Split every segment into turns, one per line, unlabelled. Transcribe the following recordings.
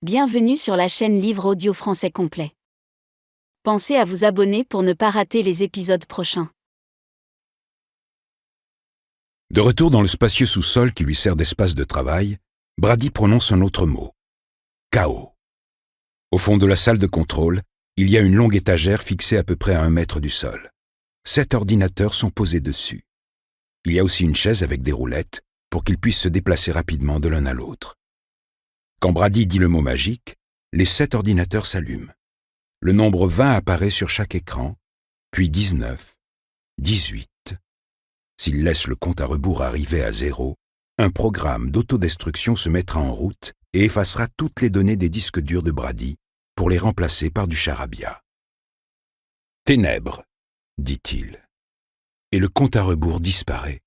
Bienvenue sur la chaîne Livre Audio Français Complet. Pensez à vous abonner pour ne pas rater les épisodes prochains.
De retour dans le spacieux sous-sol qui lui sert d'espace de travail, Brady prononce un autre mot. Chaos. Au fond de la salle de contrôle, il y a une longue étagère fixée à peu près à 1 mètre du sol. 7 ordinateurs sont posés dessus. Il y a aussi une chaise avec des roulettes pour qu'ils puissent se déplacer rapidement de l'un à l'autre. Quand Brady dit le mot magique, les 7 ordinateurs s'allument. Le nombre 20 apparaît sur chaque écran, puis 19, 18. S'il laisse le compte à rebours arriver à 0, un programme d'autodestruction se mettra en route et effacera toutes les données des disques durs de Brady pour les remplacer par du charabia. « Ténèbres », dit-il. Et le compte à rebours disparaît,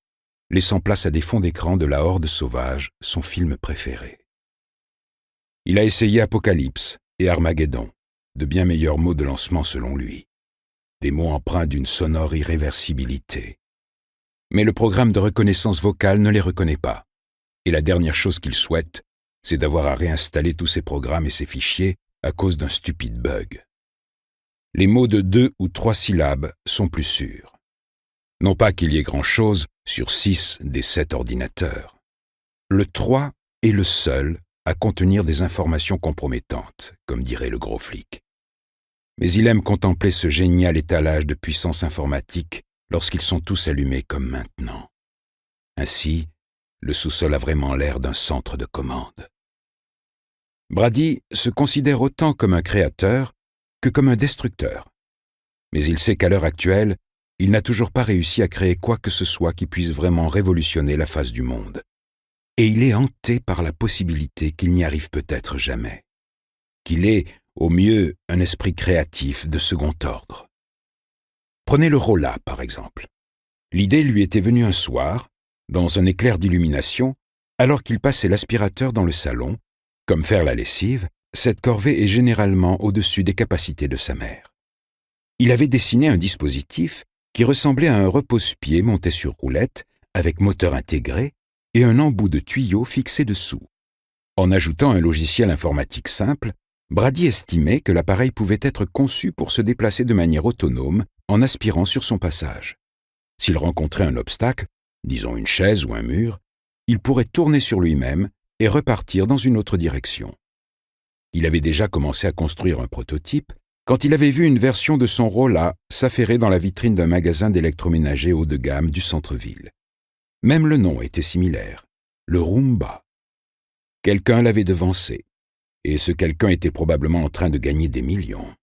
laissant place à des fonds d'écran de La Horde sauvage, son film préféré. Il a essayé Apocalypse et Armageddon, de bien meilleurs mots de lancement selon lui. Des mots empreints d'une sonore irréversibilité. Mais le programme de reconnaissance vocale ne les reconnaît pas. Et la dernière chose qu'il souhaite, c'est d'avoir à réinstaller tous ses programmes et ses fichiers à cause d'un stupide bug. Les mots de 2 ou 3 syllabes sont plus sûrs. Non pas qu'il y ait grand-chose sur 6 des 7 ordinateurs. Le 3 est le seul à contenir des informations compromettantes, comme dirait le gros flic. Mais il aime contempler ce génial étalage de puissance informatique lorsqu'ils sont tous allumés comme maintenant. Ainsi, le sous-sol a vraiment l'air d'un centre de commande. Brady se considère autant comme un créateur que comme un destructeur. Mais il sait qu'à l'heure actuelle, il n'a toujours pas réussi à créer quoi que ce soit qui puisse vraiment révolutionner la face du monde. Et il est hanté par la possibilité qu'il n'y arrive peut-être jamais. Qu'il ait, au mieux, un esprit créatif de second ordre. Prenez le Rolla, par exemple. L'idée lui était venue un soir, dans un éclair d'illumination, alors qu'il passait l'aspirateur dans le salon. Comme faire la lessive, cette corvée est généralement au-dessus des capacités de sa mère. Il avait dessiné un dispositif qui ressemblait à un repose-pied monté sur roulette, avec moteur intégré, et un embout de tuyau fixé dessous. En ajoutant un logiciel informatique simple, Brady estimait que l'appareil pouvait être conçu pour se déplacer de manière autonome en aspirant sur son passage. S'il rencontrait un obstacle, disons une chaise ou un mur, il pourrait tourner sur lui-même et repartir dans une autre direction. Il avait déjà commencé à construire un prototype quand il avait vu une version de son Rolla s'affairer dans la vitrine d'un magasin d'électroménager haut de gamme du centre-ville. Même le nom était similaire, le Roomba. Quelqu'un l'avait devancé, et ce quelqu'un était probablement en train de gagner des millions.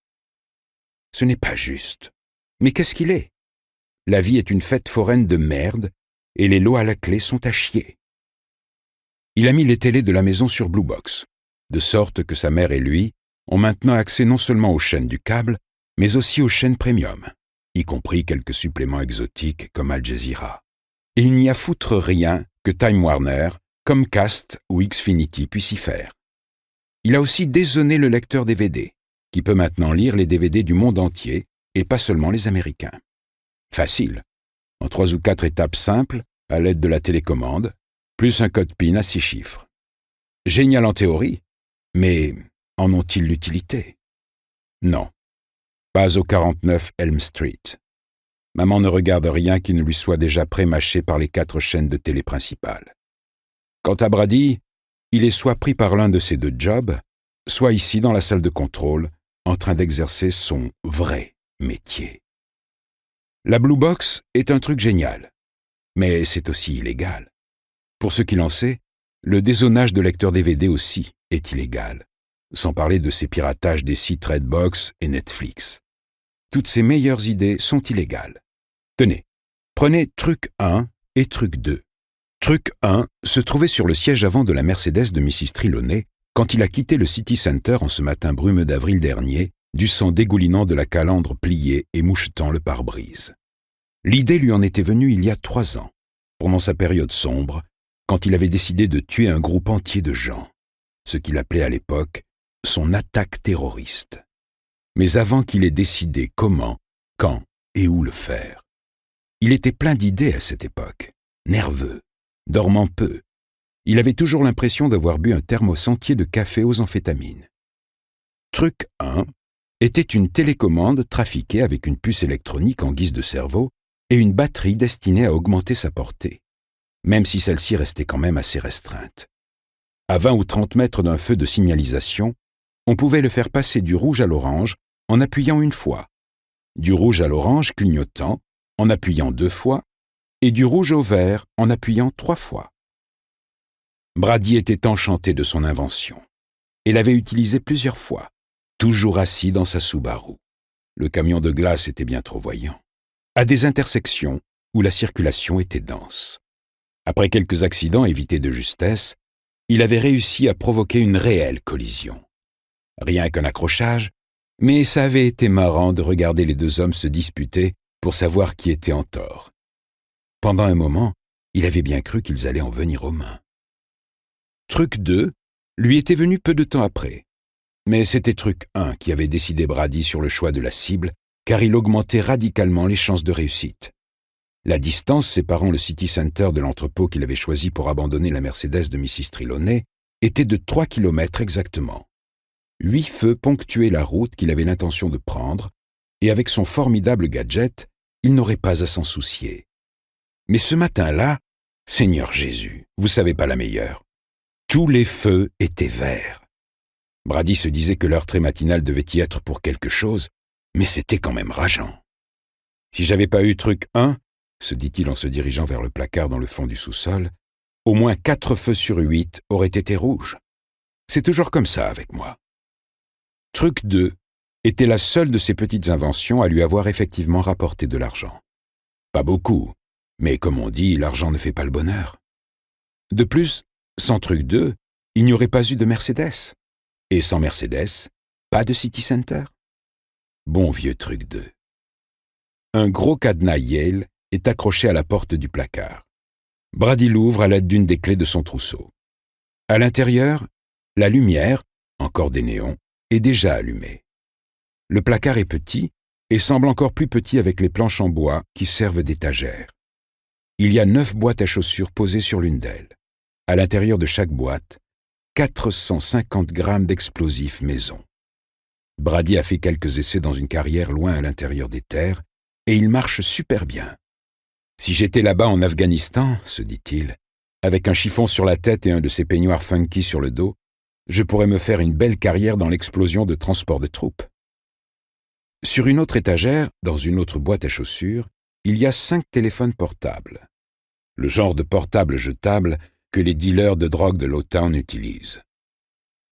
Ce n'est pas juste. Mais qu'est-ce qu'il est? La vie est une fête foraine de merde, et les lots à la clé sont à chier. Il a mis les télés de la maison sur Blue Box, de sorte que sa mère et lui ont maintenant accès non seulement aux chaînes du câble, mais aussi aux chaînes premium, y compris quelques suppléments exotiques comme Al Jazeera. Et il n'y a foutre rien que Time Warner, Comcast ou Xfinity puissent y faire. Il a aussi dézonné le lecteur DVD, qui peut maintenant lire les DVD du monde entier et pas seulement les Américains. Facile. En 3 ou 4 étapes simples, à l'aide de la télécommande, plus un code PIN à 6 chiffres. Génial en théorie, mais en ont-ils l'utilité? Non. Pas au 49 Elm Street. Maman ne regarde rien qui ne lui soit déjà pré-mâché par les 4 chaînes de télé principales. Quant à Brady, il est soit pris par l'un de ses 2 jobs, soit ici dans la salle de contrôle, en train d'exercer son vrai métier. La Blue Box est un truc génial, mais c'est aussi illégal. Pour ce qu'il en sait, le dézonage de lecteurs DVD aussi est illégal, sans parler de ces piratages des sites Redbox et Netflix. Toutes ces meilleures idées sont illégales. Tenez, prenez truc 1 et truc 2. Truc 1 se trouvait sur le siège avant de la Mercedes de Mrs. Trelawney quand il a quitté le City Center en ce matin brumeux d'avril dernier, du sang dégoulinant de la calandre pliée et mouchetant le pare-brise. L'idée lui en était venue il y a 3 ans, pendant sa période sombre, quand il avait décidé de tuer un groupe entier de gens, ce qu'il appelait à l'époque son attaque terroriste. Mais avant qu'il ait décidé comment, quand et où le faire. Il était plein d'idées à cette époque, nerveux, dormant peu, Il avait toujours l'impression d'avoir bu un thermos entier de café aux amphétamines. Truc 1 était une télécommande trafiquée avec une puce électronique en guise de cerveau et une batterie destinée à augmenter sa portée, même si celle-ci restait quand même assez restreinte. À 20 ou 30 mètres d'un feu de signalisation, on pouvait le faire passer du rouge à l'orange en appuyant une fois, du rouge à l'orange clignotant en appuyant 2 fois et du rouge au vert en appuyant 3 fois. Brady était enchanté de son invention et l'avait utilisée plusieurs fois, toujours assis dans sa Subaru. Le camion de glace était bien trop voyant, à des intersections où la circulation était dense. Après quelques accidents évités de justesse, il avait réussi à provoquer une réelle collision. Rien qu'un accrochage, mais ça avait été marrant de regarder les deux hommes se disputer pour savoir qui était en tort. Pendant un moment, il avait bien cru qu'ils allaient en venir aux mains. Truc 2 lui était venu peu de temps après, mais c'était Truc 1 qui avait décidé Brady sur le choix de la cible, car il augmentait radicalement les chances de réussite. La distance séparant le City Center de l'entrepôt qu'il avait choisi pour abandonner la Mercedes de Mrs. Trelawney était de 3 kilomètres exactement. 8 feux ponctuaient la route qu'il avait l'intention de prendre, et avec son formidable gadget, il n'aurait pas à s'en soucier. Mais ce matin-là, Seigneur Jésus, vous savez pas la meilleure. Tous les feux étaient verts. Brady se disait que l'heure très matinale devait y être pour quelque chose, mais c'était quand même rageant. Si j'avais pas eu Truc 1, se dit-il en se dirigeant vers le placard dans le fond du sous-sol, au moins 4 feux sur 8 auraient été rouges. C'est toujours comme ça avec moi. Truc 2 était la seule de ces petites inventions à lui avoir effectivement rapporté de l'argent. Pas beaucoup, mais comme on dit, l'argent ne fait pas le bonheur. De plus, sans Truc 2, il n'y aurait pas eu de Mercedes. Et sans Mercedes, pas de City Center. Bon vieux Truc 2. Un gros cadenas Yale est accroché à la porte du placard. Brady l'ouvre à l'aide d'une des clés de son trousseau. À l'intérieur, la lumière, encore des néons, est déjà allumée. Le placard est petit et semble encore plus petit avec les planches en bois qui servent d'étagère. Il y a 9 boîtes à chaussures posées sur l'une d'elles. À l'intérieur de chaque boîte, 450 grammes d'explosifs maison. Brady a fait quelques essais dans une carrière loin à l'intérieur des terres et il marche super bien. Si j'étais là-bas en Afghanistan, se dit-il, avec un chiffon sur la tête et un de ces peignoirs funky sur le dos, je pourrais me faire une belle carrière dans l'explosion de transport de troupes. Sur une autre étagère, dans une autre boîte à chaussures, il y a 5 téléphones portables. Le genre de portable jetable que les dealers de drogue de Lowtown utilisent.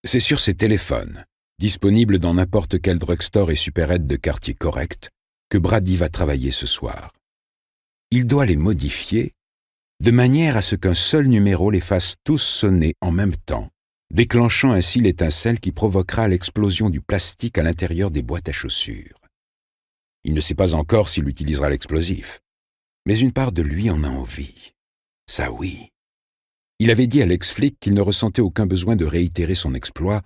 C'est sur ces téléphones, disponibles dans n'importe quel drugstore et supérette de quartier correct, que Brady va travailler ce soir. Il doit les modifier de manière à ce qu'un seul numéro les fasse tous sonner en même temps, déclenchant ainsi l'étincelle qui provoquera l'explosion du plastique à l'intérieur des boîtes à chaussures. Il ne sait pas encore s'il utilisera l'explosif, mais une part de lui en a envie. Ça oui. Il avait dit à l'ex-flic qu'il ne ressentait aucun besoin de réitérer son exploit,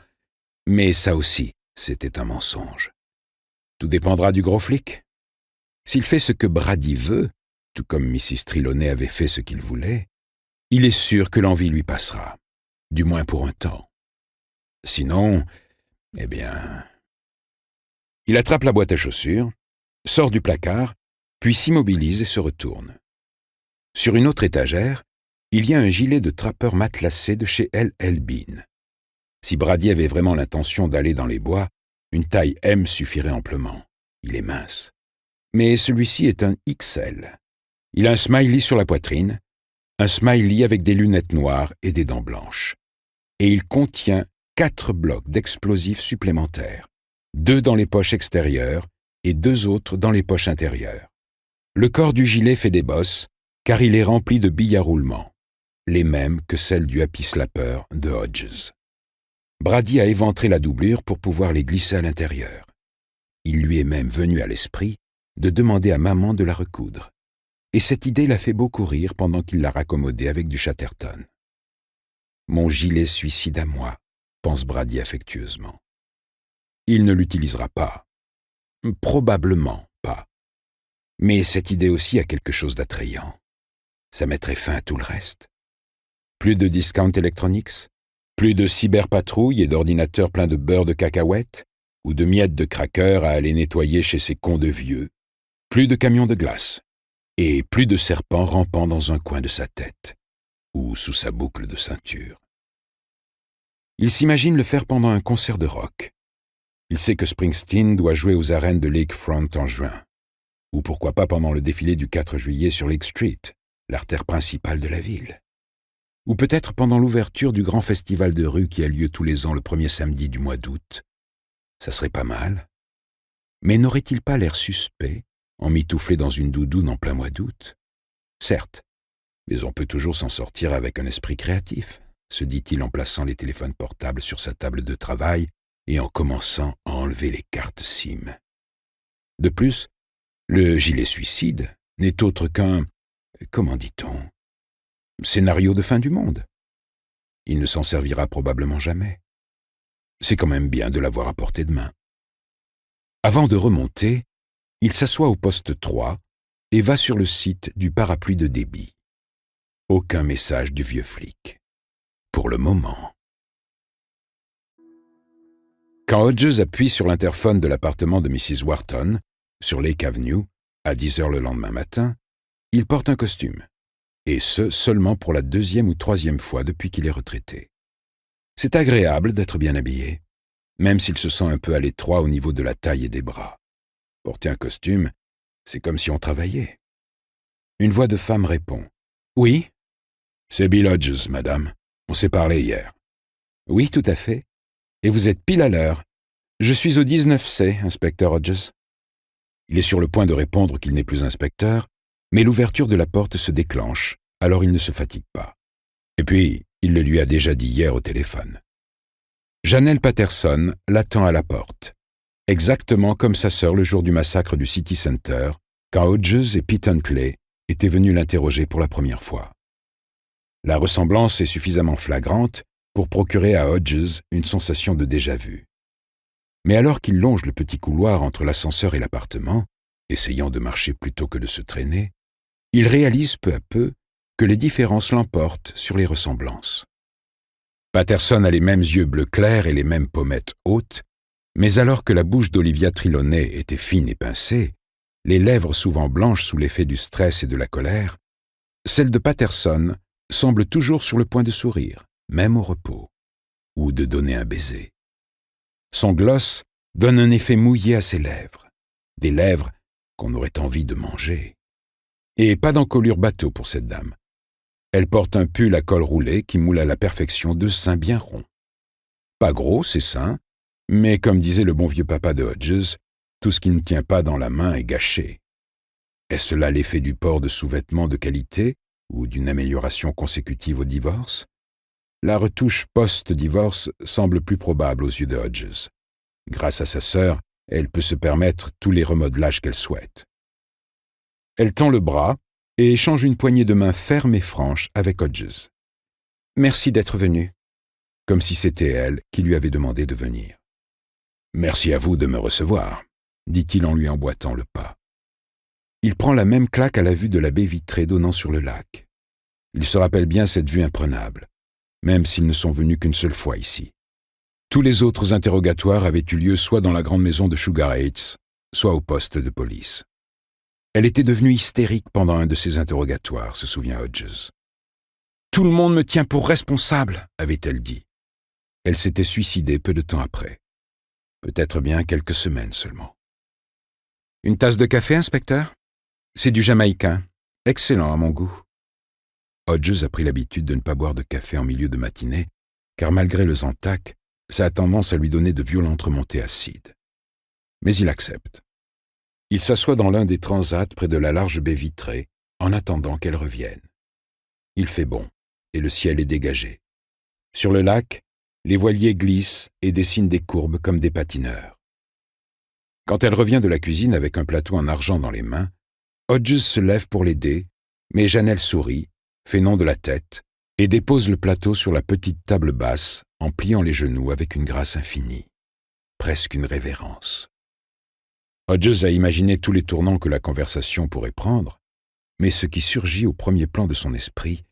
mais ça aussi, c'était un mensonge. Tout dépendra du gros flic. S'il fait ce que Brady veut, tout comme Mrs. Trelawney avait fait ce qu'il voulait, il est sûr que l'envie lui passera, du moins pour un temps. Sinon, eh bien... Il attrape la boîte à chaussures, sort du placard, puis s'immobilise et se retourne. Sur une autre étagère, il y a un gilet de trappeur matelassé de chez L.L. Bean. Si Brady avait vraiment l'intention d'aller dans les bois, une taille M suffirait amplement. Il est mince. Mais celui-ci est un XL. Il a un smiley sur la poitrine, un smiley avec des lunettes noires et des dents blanches. Et il contient 4 blocs d'explosifs supplémentaires, 2 dans les poches extérieures et 2 autres dans les poches intérieures. Le corps du gilet fait des bosses, car il est rempli de billes à roulement, les mêmes que celles du Happy Slapper de Hodges. Brady a éventré la doublure pour pouvoir les glisser à l'intérieur. Il lui est même venu à l'esprit de demander à maman de la recoudre. Et cette idée l'a fait beaucoup rire pendant qu'il l'a raccommodée avec du Chatterton. « Mon gilet suicide à moi », pense Brady affectueusement. Il ne l'utilisera pas. Probablement pas. Mais cette idée aussi a quelque chose d'attrayant. Ça mettrait fin à tout le reste. Plus de Discount Electronics? Plus de cyberpatrouilles et d'ordinateurs pleins de beurre de cacahuètes? Ou de miettes de crackers à aller nettoyer chez ces cons de vieux? Plus de camions de glace? Et plus de serpents rampant dans un coin de sa tête? Ou sous sa boucle de ceinture? Il s'imagine le faire pendant un concert de rock. Il sait que Springsteen doit jouer aux arènes de Lakefront en juin. Ou pourquoi pas pendant le défilé du 4 juillet sur Lake Street, l'artère principale de la ville. Ou peut-être pendant l'ouverture du grand festival de rue qui a lieu tous les ans le premier samedi du mois d'août. Ça serait pas mal. Mais n'aurait-il pas l'air suspect, emmitouflé dans une doudoune en plein mois d'août? Certes, mais on peut toujours s'en sortir avec un esprit créatif, se dit-il en plaçant les téléphones portables sur sa table de travail et en commençant à enlever les cartes SIM. De plus, le gilet suicide n'est autre qu'un, comment dit-on, scénario de fin du monde. Il ne s'en servira probablement jamais. C'est quand même bien de l'avoir à portée de main. Avant de remonter, il s'assoit au poste 3 et va sur le site du parapluie de débit. Aucun message du vieux flic. Pour le moment. Quand Hodges appuie sur l'interphone de l'appartement de Mrs. Wharton, sur Lake Avenue, à 10h le lendemain matin, il porte un costume, et ce seulement pour la 2e ou 3e fois depuis qu'il est retraité. C'est agréable d'être bien habillé, même s'il se sent un peu à l'étroit au niveau de la taille et des bras. Porter un costume, c'est comme si on travaillait. Une voix de femme répond. « Oui ?»« C'est Bill Hodges, madame. On s'est parlé hier. »« Oui, tout à fait. Et vous êtes pile à l'heure. Je suis au 19C, inspecteur Hodges. » Il est sur le point de répondre qu'il n'est plus inspecteur, mais l'ouverture de la porte se déclenche, alors il ne se fatigue pas. Et puis, il le lui a déjà dit hier au téléphone. Janelle Patterson l'attend à la porte, exactement comme sa sœur le jour du massacre du City Center, quand Hodges et Pete Huntley étaient venus l'interroger pour la première fois. La ressemblance est suffisamment flagrante pour procurer à Hodges une sensation de déjà-vu. Mais alors qu'il longe le petit couloir entre l'ascenseur et l'appartement, essayant de marcher plutôt que de se traîner, il réalise peu à peu que les différences l'emportent sur les ressemblances. Patterson a les mêmes yeux bleu clair et les mêmes pommettes hautes, mais alors que la bouche d'Olivia Trelawney était fine et pincée, les lèvres souvent blanches sous l'effet du stress et de la colère, celle de Patterson semble toujours sur le point de sourire, même au repos, ou de donner un baiser. Son gloss donne un effet mouillé à ses lèvres, des lèvres qu'on aurait envie de manger. Et pas d'encolure bateau pour cette dame. Elle porte un pull à col roulé qui moule à la perfection deux seins bien ronds. Pas gros, ces seins, mais comme disait le bon vieux papa de Hodges, tout ce qui ne tient pas dans la main est gâché. Est-ce là l'effet du port de sous-vêtements de qualité ou d'une amélioration consécutive au divorce? La retouche post-divorce semble plus probable aux yeux de Hodges. Grâce à sa sœur, elle peut se permettre tous les remodelages qu'elle souhaite. Elle tend le bras et échange une poignée de main ferme et franche avec Hodges. « Merci d'être venu », comme si c'était elle qui lui avait demandé de venir. « Merci à vous de me recevoir », dit-il en lui emboîtant le pas. Il prend la même claque à la vue de la baie vitrée donnant sur le lac. Il se rappelle bien cette vue imprenable, même s'ils ne sont venus qu'une seule fois ici. Tous les autres interrogatoires avaient eu lieu soit dans la grande maison de Sugar Heights, soit au poste de police. Elle était devenue hystérique pendant un de ces interrogatoires, se souvient Hodges. « Tout le monde me tient pour responsable », avait-elle dit. Elle s'était suicidée peu de temps après. Peut-être bien quelques semaines seulement. « Une tasse de café, inspecteur ? C'est du jamaïcain. Excellent à mon goût. » Hodges a pris l'habitude de ne pas boire de café en milieu de matinée, car malgré le Zantac, ça a tendance à lui donner de violentes remontées acides. Mais il accepte. Il s'assoit dans l'un des transats près de la large baie vitrée, en attendant qu'elle revienne. Il fait bon, et le ciel est dégagé. Sur le lac, les voiliers glissent et dessinent des courbes comme des patineurs. Quand elle revient de la cuisine avec un plateau en argent dans les mains, Hodges se lève pour l'aider, mais Janelle sourit, fait non de la tête, et dépose le plateau sur la petite table basse en pliant les genoux avec une grâce infinie, presque une révérence. Hodges a imaginé tous les tournants que la conversation pourrait prendre, mais ce qui surgit au premier plan de son esprit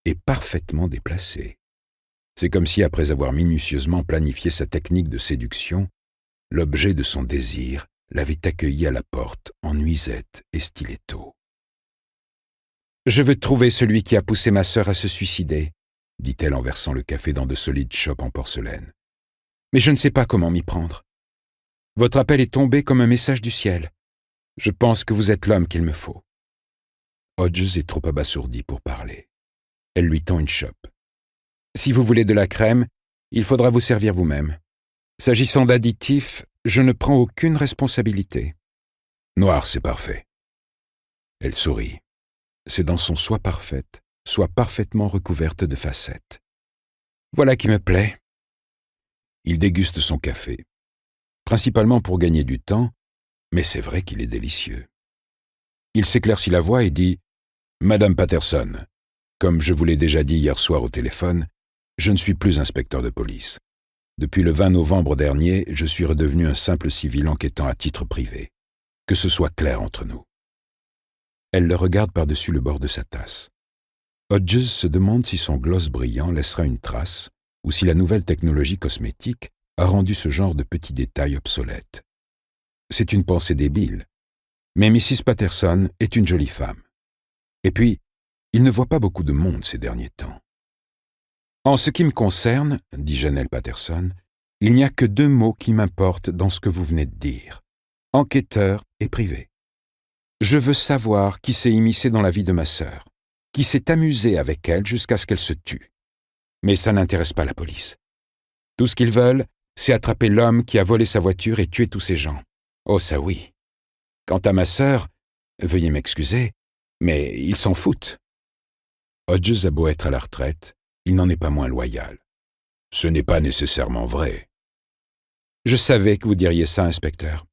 et parfaitement déplacée. C'est comme si, après avoir minutieusement planifié sa technique de séduction, l'objet de son désir l'avait accueilli à la porte en nuisette et stiletto. « Je veux trouver celui qui a poussé ma sœur à se suicider, » dit-elle en versant le café dans de solides chopes en porcelaine. « Mais je ne sais pas comment m'y prendre. Votre appel est tombé comme un message du ciel. Je pense que vous êtes l'homme qu'il me faut. » Hodges est trop abasourdi pour parler. Elle lui tend une chope. « Si vous voulez de la crème, il faudra vous servir vous-même. S'agissant d'additifs, je ne prends aucune responsabilité. » « Noir, c'est parfait. » Elle sourit. C'est dans son soit parfaite, soit parfaitement recouverte de facettes. « Voilà qui me plaît. » Il déguste son café, principalement pour gagner du temps, mais c'est vrai qu'il est délicieux. Il s'éclaircit la voix et dit « Madame Patterson, comme je vous l'ai déjà dit hier soir au téléphone, je ne suis plus inspecteur de police. Depuis le 20 novembre dernier, je suis redevenu un simple civil enquêtant à titre privé. Que ce soit clair entre nous. » Elle le regarde par-dessus le bord de sa tasse. Hodges se demande si son gloss brillant laissera une trace ou si la nouvelle technologie cosmétique a rendu ce genre de petits détails obsolètes. C'est une pensée débile, mais Mrs. Patterson est une jolie femme. Et puis, il ne voit pas beaucoup de monde ces derniers temps. « En ce qui me concerne, dit Janelle Patterson, il n'y a que 2 mots qui m'importent dans ce que vous venez de dire. Enquêteur et privé. Je veux savoir qui s'est immiscé dans la vie de ma sœur, qui s'est amusé avec elle jusqu'à ce qu'elle se tue. Mais ça n'intéresse pas la police. Tout ce qu'ils veulent, c'est attraper l'homme qui a volé sa voiture et tué tous ces gens. Oh ça oui. Quant à ma sœur, veuillez m'excuser, mais ils s'en foutent. » Hodges a beau être à la retraite, il n'en est pas moins loyal. « Ce n'est pas nécessairement vrai. »« Je savais que vous diriez ça, inspecteur. » »«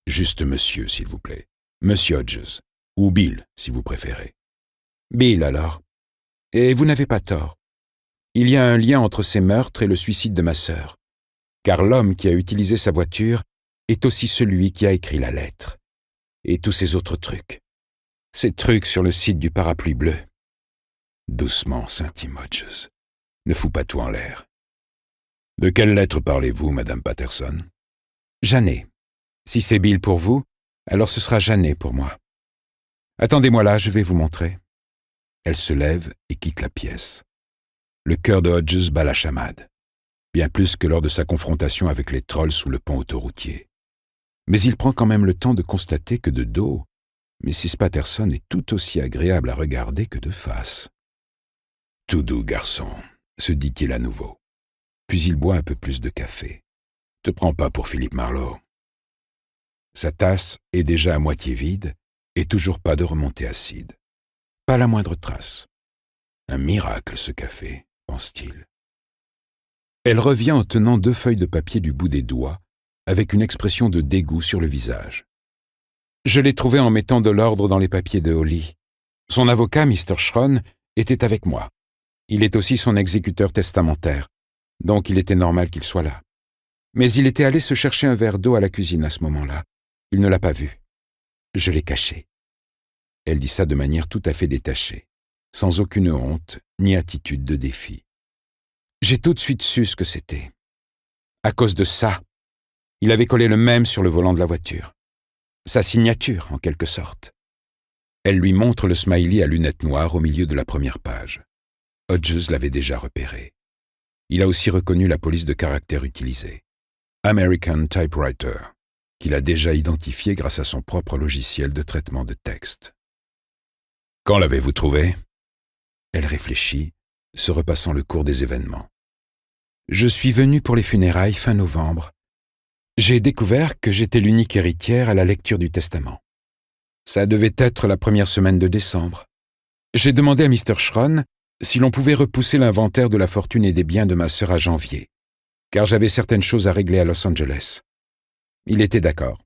Juste monsieur, s'il vous plaît. Monsieur Hodges. Ou Bill, si vous préférez. »« Bill, alors. Et vous n'avez pas tort. Il y a un lien entre ces meurtres et le suicide de ma sœur. Car l'homme qui a utilisé sa voiture est aussi celui qui a écrit la lettre. Et tous ces autres trucs. Ces trucs sur le site du parapluie bleu. » Doucement, s'intime Hodges. Ne fous pas tout en l'air. « De quelle lettre parlez-vous, Madame Patterson ?»« Jeannet. Si c'est Bill pour vous, alors ce sera Jeannet pour moi. Attendez-moi là, je vais vous montrer. » Elle se lève et quitte la pièce. Le cœur de Hodges bat la chamade, bien plus que lors de sa confrontation avec les trolls sous le pont autoroutier. Mais il prend quand même le temps de constater que de dos, Mrs. Patterson est tout aussi agréable à regarder que de face. « Tout doux, garçon, » se dit-il à nouveau. Puis il boit un peu plus de café. « Te prends pas pour Philippe Marlowe. » Sa tasse est déjà à moitié vide et toujours pas de remontée acide. Pas la moindre trace. Un miracle, ce café, pense-t-il. Elle revient en tenant 2 feuilles de papier du bout des doigts, avec une expression de dégoût sur le visage. « Je l'ai trouvé en mettant de l'ordre dans les papiers de Holly. Son avocat, Mr. Schron, était avec moi. Il est aussi son exécuteur testamentaire, donc il était normal qu'il soit là. Mais il était allé se chercher un verre d'eau à la cuisine à ce moment-là. Il ne l'a pas vu. Je l'ai caché. » Elle dit ça de manière tout à fait détachée, sans aucune honte ni attitude de défi. « J'ai tout de suite su ce que c'était. À cause de ça, il avait collé le même sur le volant de la voiture. Sa signature, en quelque sorte. » Elle lui montre le smiley à lunettes noires au milieu de la première page. Hodges l'avait déjà repéré. Il a aussi reconnu la police de caractère utilisée. American Typewriter, qu'il a déjà identifié grâce à son propre logiciel de traitement de texte. « Quand l'avez-vous trouvé ?» Elle réfléchit, se repassant le cours des événements. « Je suis venue pour les funérailles fin novembre. J'ai découvert que j'étais l'unique héritière à la lecture du testament. Ça devait être la première semaine de décembre. J'ai demandé à Mr. Schron si l'on pouvait repousser l'inventaire de la fortune et des biens de ma sœur à janvier, car j'avais certaines choses à régler à Los Angeles. Il était d'accord. »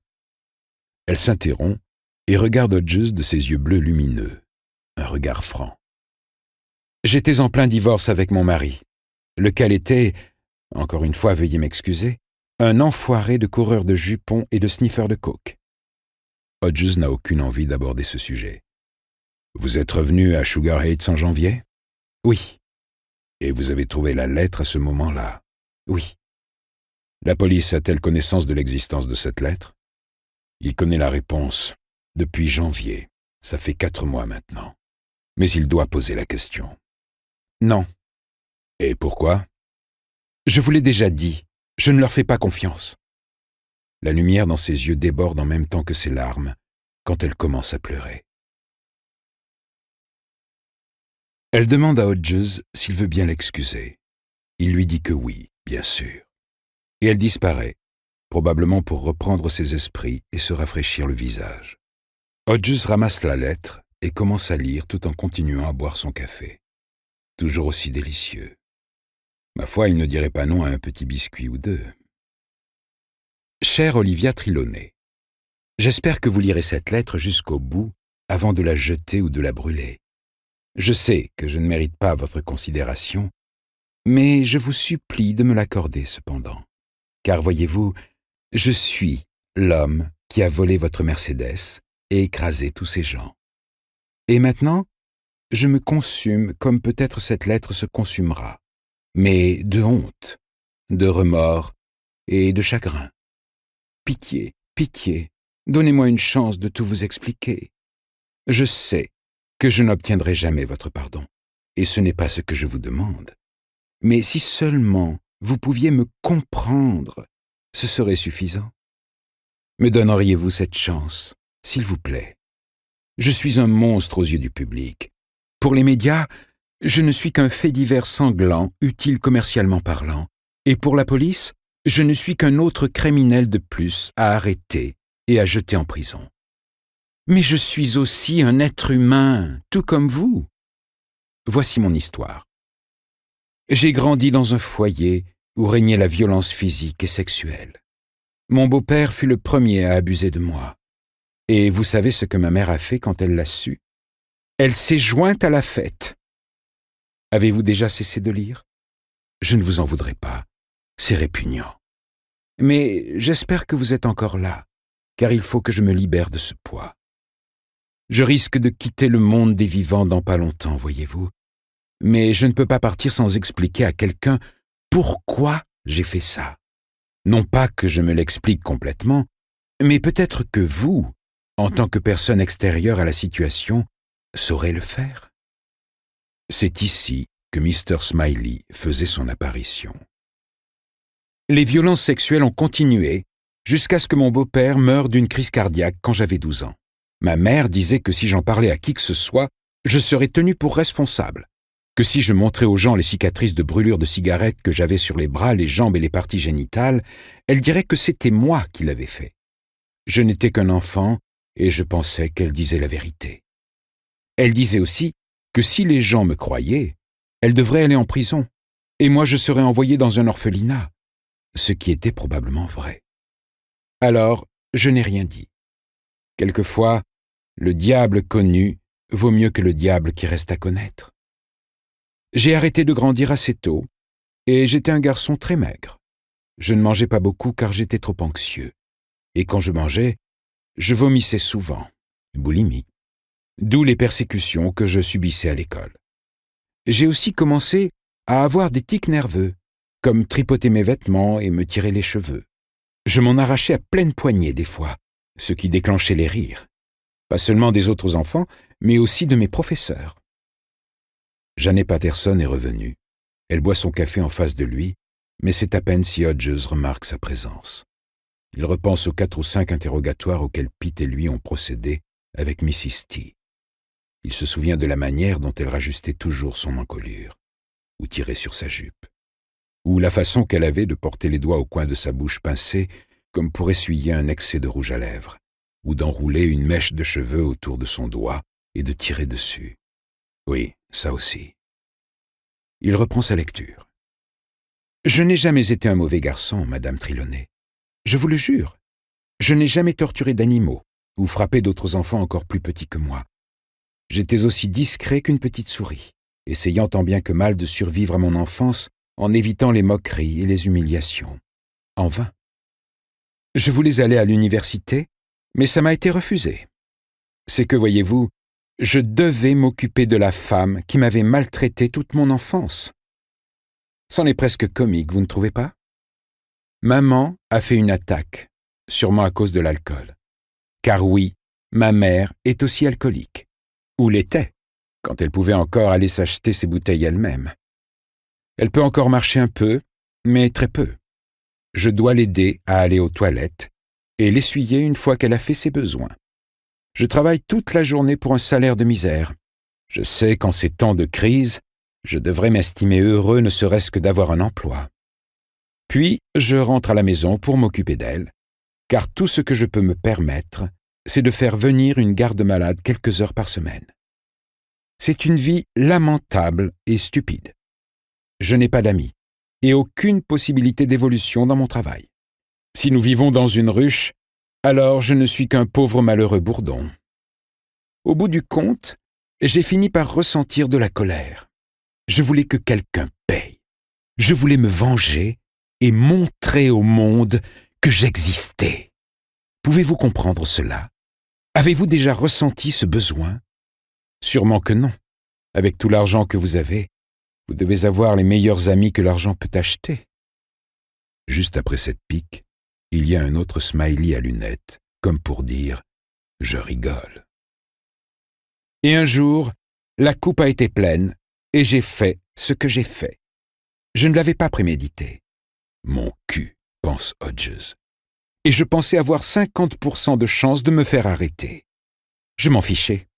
Elle s'interrompt et regarde Hodges de ses yeux bleus lumineux, un regard franc. « J'étais en plein divorce avec mon mari, lequel était, encore une fois veuillez m'excuser, un enfoiré de coureur de jupons et de sniffer de coke. » Hodges n'a aucune envie d'aborder ce sujet. « Vous êtes revenu à Sugar Heights en janvier ?» Oui. Et vous avez trouvé la lettre à ce moment-là? Oui. La police a-t-elle connaissance de l'existence de cette lettre? Il connaît la réponse. Depuis janvier. Ça fait 4 mois maintenant. Mais il doit poser la question. Non. Et pourquoi? Je vous l'ai déjà dit. Je ne leur fais pas confiance. La lumière dans ses yeux déborde en même temps que ses larmes quand elle commence à pleurer. Elle demande à Hodges s'il veut bien l'excuser. Il lui dit que oui, bien sûr. Et elle disparaît, probablement pour reprendre ses esprits et se rafraîchir le visage. Hodges ramasse la lettre et commence à lire tout en continuant à boire son café. Toujours aussi délicieux. Ma foi, il ne dirait pas non à un petit biscuit ou deux. Chère Olivia Trelawney, j'espère que vous lirez cette lettre jusqu'au bout avant de la jeter ou de la brûler. Je sais que je ne mérite pas votre considération, mais je vous supplie de me l'accorder cependant. Car voyez-vous, je suis l'homme qui a volé votre Mercedes et écrasé tous ces gens. Et maintenant, je me consume comme peut-être cette lettre se consumera, mais de honte, de remords et de chagrin. Pitié, pitié, donnez-moi une chance de tout vous expliquer. Je sais que je n'obtiendrai jamais votre pardon, et ce n'est pas ce que je vous demande. Mais si seulement vous pouviez me comprendre, ce serait suffisant. Me donneriez-vous cette chance, s'il vous plaît? Je suis un monstre aux yeux du public. Pour les médias, je ne suis qu'un fait divers sanglant, utile commercialement parlant. Et pour la police, je ne suis qu'un autre criminel de plus à arrêter et à jeter en prison. Mais je suis aussi un être humain, tout comme vous. Voici mon histoire. J'ai grandi dans un foyer où régnait la violence physique et sexuelle. Mon beau-père fut le premier à abuser de moi. Et vous savez ce que ma mère a fait quand elle l'a su? Elle s'est jointe à la fête. Avez-vous déjà cessé de lire? Je ne vous en voudrais pas. C'est répugnant. Mais j'espère que vous êtes encore là, car il faut que je me libère de ce poids. Je risque de quitter le monde des vivants dans pas longtemps, voyez-vous. Mais je ne peux pas partir sans expliquer à quelqu'un pourquoi j'ai fait ça. Non pas que je me l'explique complètement, mais peut-être que vous, en tant que personne extérieure à la situation, saurez le faire. C'est ici que Mr. Smiley faisait son apparition. Les violences sexuelles ont continué jusqu'à ce que mon beau-père meure d'une crise cardiaque quand j'avais 12 ans. Ma mère disait que si j'en parlais à qui que ce soit, je serais tenu pour responsable, que si je montrais aux gens les cicatrices de brûlures de cigarettes que j'avais sur les bras, les jambes et les parties génitales, elle dirait que c'était moi qui l'avais fait. Je n'étais qu'un enfant et je pensais qu'elle disait la vérité. Elle disait aussi que si les gens me croyaient, elle devrait aller en prison, et moi je serais envoyé dans un orphelinat, ce qui était probablement vrai. Alors, je n'ai rien dit. Quelquefois, le diable connu vaut mieux que le diable qui reste à connaître. J'ai arrêté de grandir assez tôt, et j'étais un garçon très maigre. Je ne mangeais pas beaucoup car j'étais trop anxieux. Et quand je mangeais, je vomissais souvent, boulimie. D'où les persécutions que je subissais à l'école. J'ai aussi commencé à avoir des tics nerveux, comme tripoter mes vêtements et me tirer les cheveux. Je m'en arrachais à pleine poignée des fois, ce qui déclenchait les rires. Pas seulement des autres enfants, mais aussi de mes professeurs. Jeannette Patterson est revenue. Elle boit son café en face de lui, mais c'est à peine si Hodges remarque sa présence. Il repense aux 4 ou 5 interrogatoires auxquels Pete et lui ont procédé avec Mrs. T. Il se souvient de la manière dont elle rajustait toujours son encolure, ou tirait sur sa jupe, ou la façon qu'elle avait de porter les doigts au coin de sa bouche pincée comme pour essuyer un excès de rouge à lèvres, ou d'enrouler une mèche de cheveux autour de son doigt et de tirer dessus. Oui, ça aussi. Il reprend sa lecture. « Je n'ai jamais été un mauvais garçon, Madame Trelawney. Je vous le jure. Je n'ai jamais torturé d'animaux ou frappé d'autres enfants encore plus petits que moi. J'étais aussi discret qu'une petite souris, essayant tant bien que mal de survivre à mon enfance en évitant les moqueries et les humiliations. En vain. Je voulais aller à l'université, mais ça m'a été refusé. C'est que, voyez-vous, Je devais m'occuper de la femme qui m'avait maltraité toute mon enfance. C'en est presque comique, vous ne trouvez pas? Maman a fait une attaque, sûrement à cause de l'alcool. Car oui, ma mère est aussi alcoolique. Ou l'était, quand elle pouvait encore aller s'acheter ses bouteilles elle-même. Elle peut encore marcher un peu, mais très peu. Je dois l'aider à aller aux toilettes et l'essuyer une fois qu'elle a fait ses besoins. Je travaille toute la journée pour un salaire de misère. Je sais qu'en ces temps de crise, je devrais m'estimer heureux ne serait-ce que d'avoir un emploi. Puis, je rentre à la maison pour m'occuper d'elle, car tout ce que je peux me permettre, c'est de faire venir une garde-malade quelques heures par semaine. C'est une vie lamentable et stupide. Je n'ai pas d'amis et aucune possibilité d'évolution dans mon travail. Si nous vivons dans une ruche, alors je ne suis qu'un pauvre malheureux bourdon. Au bout du compte, j'ai fini par ressentir de la colère. Je voulais que quelqu'un paye. Je voulais me venger et montrer au monde que j'existais. Pouvez-vous comprendre cela? Avez-vous déjà ressenti ce besoin? Sûrement que non. Avec tout l'argent que vous avez, vous devez avoir les meilleurs amis que l'argent peut acheter. Juste après cette pique, il y a un autre smiley à lunettes, comme pour dire « je rigole ». Et un jour, la coupe a été pleine et j'ai fait ce que j'ai fait. Je ne l'avais pas prémédité. Mon cul, pense Hodges. Et je pensais avoir 50% de chance de me faire arrêter. Je m'en fichais.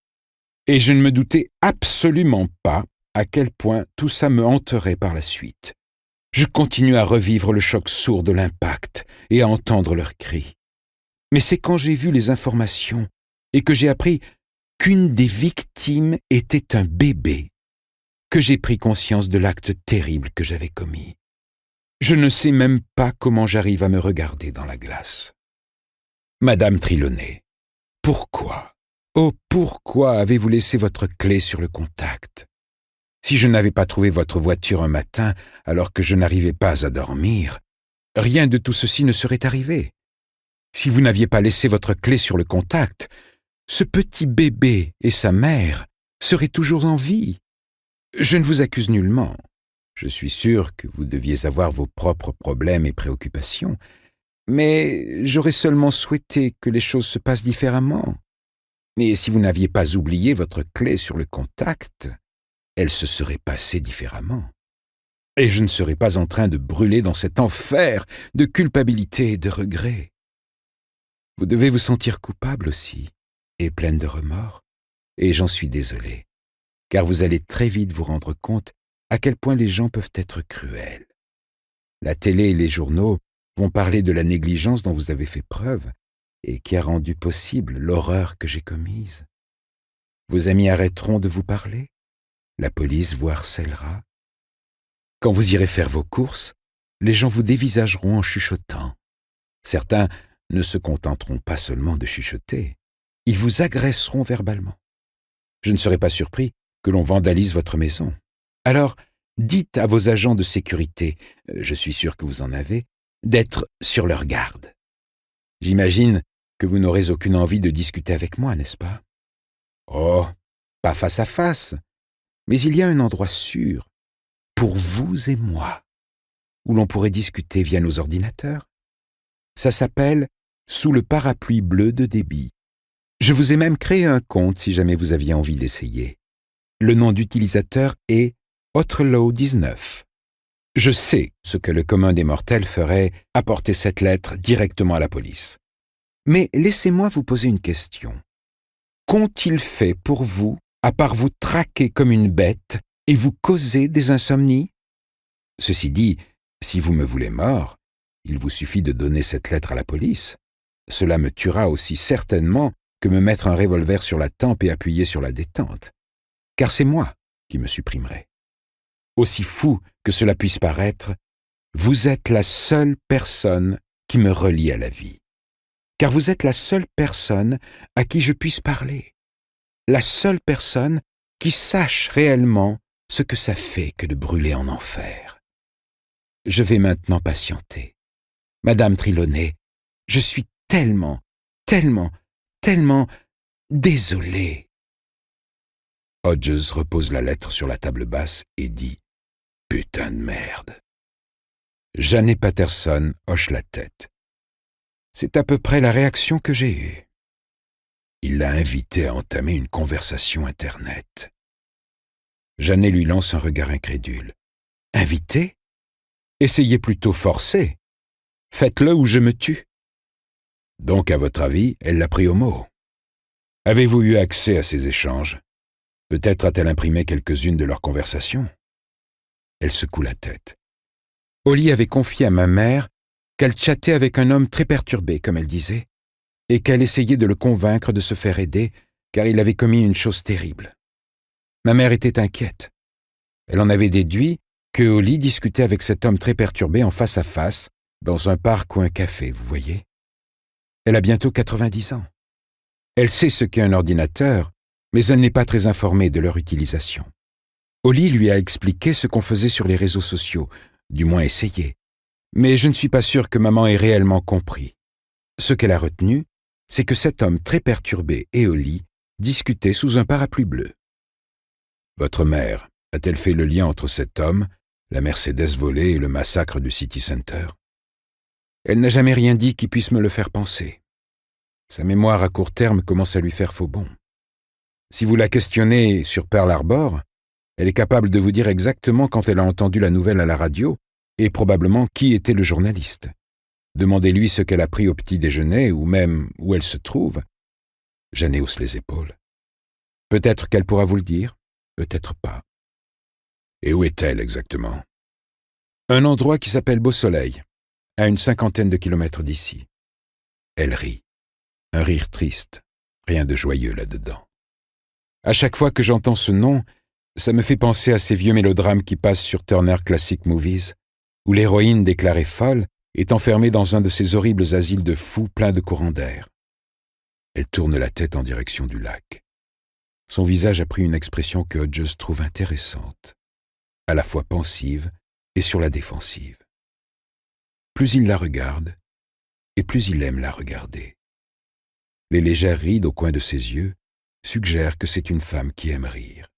Et je ne me doutais absolument pas à quel point tout ça me hanterait par la suite. Je continue à revivre le choc sourd de l'impact et à entendre leurs cris. Mais c'est quand j'ai vu les informations et que j'ai appris qu'une des victimes était un bébé que j'ai pris conscience de l'acte terrible que j'avais commis. Je ne sais même pas comment j'arrive à me regarder dans la glace. Madame Trelawney, pourquoi, oh pourquoi avez-vous laissé votre clé sur le contact? Si je n'avais pas trouvé votre voiture un matin alors que je n'arrivais pas à dormir, rien de tout ceci ne serait arrivé. Si vous n'aviez pas laissé votre clé sur le contact, ce petit bébé et sa mère seraient toujours en vie. Je ne vous accuse nullement. Je suis sûr que vous deviez avoir vos propres problèmes et préoccupations, mais j'aurais seulement souhaité que les choses se passent différemment. Et si vous n'aviez pas oublié votre clé sur le contact, elle se serait passée différemment. Et je ne serais pas en train de brûler dans cet enfer de culpabilité et de regret. Vous devez vous sentir coupable aussi, et pleine de remords, et j'en suis désolé, car vous allez très vite vous rendre compte à quel point les gens peuvent être cruels. La télé et les journaux vont parler de la négligence dont vous avez fait preuve et qui a rendu possible l'horreur que j'ai commise. Vos amis arrêteront de vous parler. La police vous harcèlera. Quand vous irez faire vos courses, les gens vous dévisageront en chuchotant. Certains ne se contenteront pas seulement de chuchoter, ils vous agresseront verbalement. Je ne serais pas surpris que l'on vandalise votre maison. Alors, dites à vos agents de sécurité, je suis sûr que vous en avez, d'être sur leur garde. J'imagine que vous n'aurez aucune envie de discuter avec moi, n'est-ce pas? Oh, pas face à face. Mais il y a un endroit sûr, pour vous et moi, où l'on pourrait discuter via nos ordinateurs. Ça s'appelle « Sous le parapluie bleu de débit ». Je vous ai même créé un compte si jamais vous aviez envie d'essayer. Le nom d'utilisateur est Otterlow19. Je sais ce que le commun des mortels ferait, apporter cette lettre directement à la police. Mais laissez-moi vous poser une question. Qu'ont-ils fait pour vous à part vous traquer comme une bête et vous causer des insomnies? Ceci dit, si vous me voulez mort, il vous suffit de donner cette lettre à la police. Cela me tuera aussi certainement que me mettre un revolver sur la tempe et appuyer sur la détente. Car c'est moi qui me supprimerai. Aussi fou que cela puisse paraître, vous êtes la seule personne qui me relie à la vie. Car vous êtes la seule personne à qui je puisse parler. La seule personne qui sache réellement ce que ça fait que de brûler en enfer. Je vais maintenant patienter. Madame Trelawney, je suis tellement désolé. Hodges repose la lettre sur la table basse et dit « Putain de merde ». Janet Patterson hoche la tête. C'est à peu près la réaction que j'ai eue. Il l'a invité à entamer une conversation Internet. Janet lui lance un regard incrédule. « Invité ? Essayez plutôt forcer. Faites-le ou je me tue. » Donc, à votre avis, elle l'a pris au mot. Avez-vous eu accès à ces échanges ? Peut-être a-t-elle imprimé quelques-unes de leurs conversations ? Elle secoue la tête. Holly avait confié à ma mère qu'elle chattait avec un homme très perturbé, comme elle disait, et qu'elle essayait de le convaincre de se faire aider, car il avait commis une chose terrible. Ma mère était inquiète. Elle en avait déduit que Holly discutait avec cet homme très perturbé en face à face, dans un parc ou un café, vous voyez. Elle a bientôt 90 ans. Elle sait ce qu'est un ordinateur, mais elle n'est pas très informée de leur utilisation. Holly lui a expliqué ce qu'on faisait sur les réseaux sociaux, du moins essayé. Mais je ne suis pas sûr que maman ait réellement compris. Ce qu'elle a retenu, c'est que cet homme très perturbé et Holly discutaient sous un parapluie bleu. Votre mère a-t-elle fait le lien entre cet homme, la Mercedes volée et le massacre du City Center ? Elle n'a jamais rien dit qui puisse me le faire penser. Sa mémoire à court terme commence à lui faire faux bond. Si vous la questionnez sur Pearl Harbor, elle est capable de vous dire exactement quand elle a entendu la nouvelle à la radio et probablement qui était le journaliste. Demandez-lui ce qu'elle a pris au petit déjeuner ou même où elle se trouve. Janet hausse les épaules. Peut-être qu'elle pourra vous le dire, peut-être pas. Et où est-elle exactement ? Un endroit qui s'appelle Beau Soleil, à une 50aine de kilomètres d'ici. Elle rit. Un rire triste, rien de joyeux là-dedans. À chaque fois que j'entends ce nom, ça me fait penser à ces vieux mélodrames qui passent sur Turner Classic Movies, où l'héroïne déclarée folle est enfermée dans un de ces horribles asiles de fous pleins de courants d'air. Elle tourne la tête en direction du lac. Son visage a pris une expression que Hodges trouve intéressante, à la fois pensive et sur la défensive. Plus il la regarde, et plus il aime la regarder. Les légères rides au coin de ses yeux suggèrent que c'est une femme qui aime rire.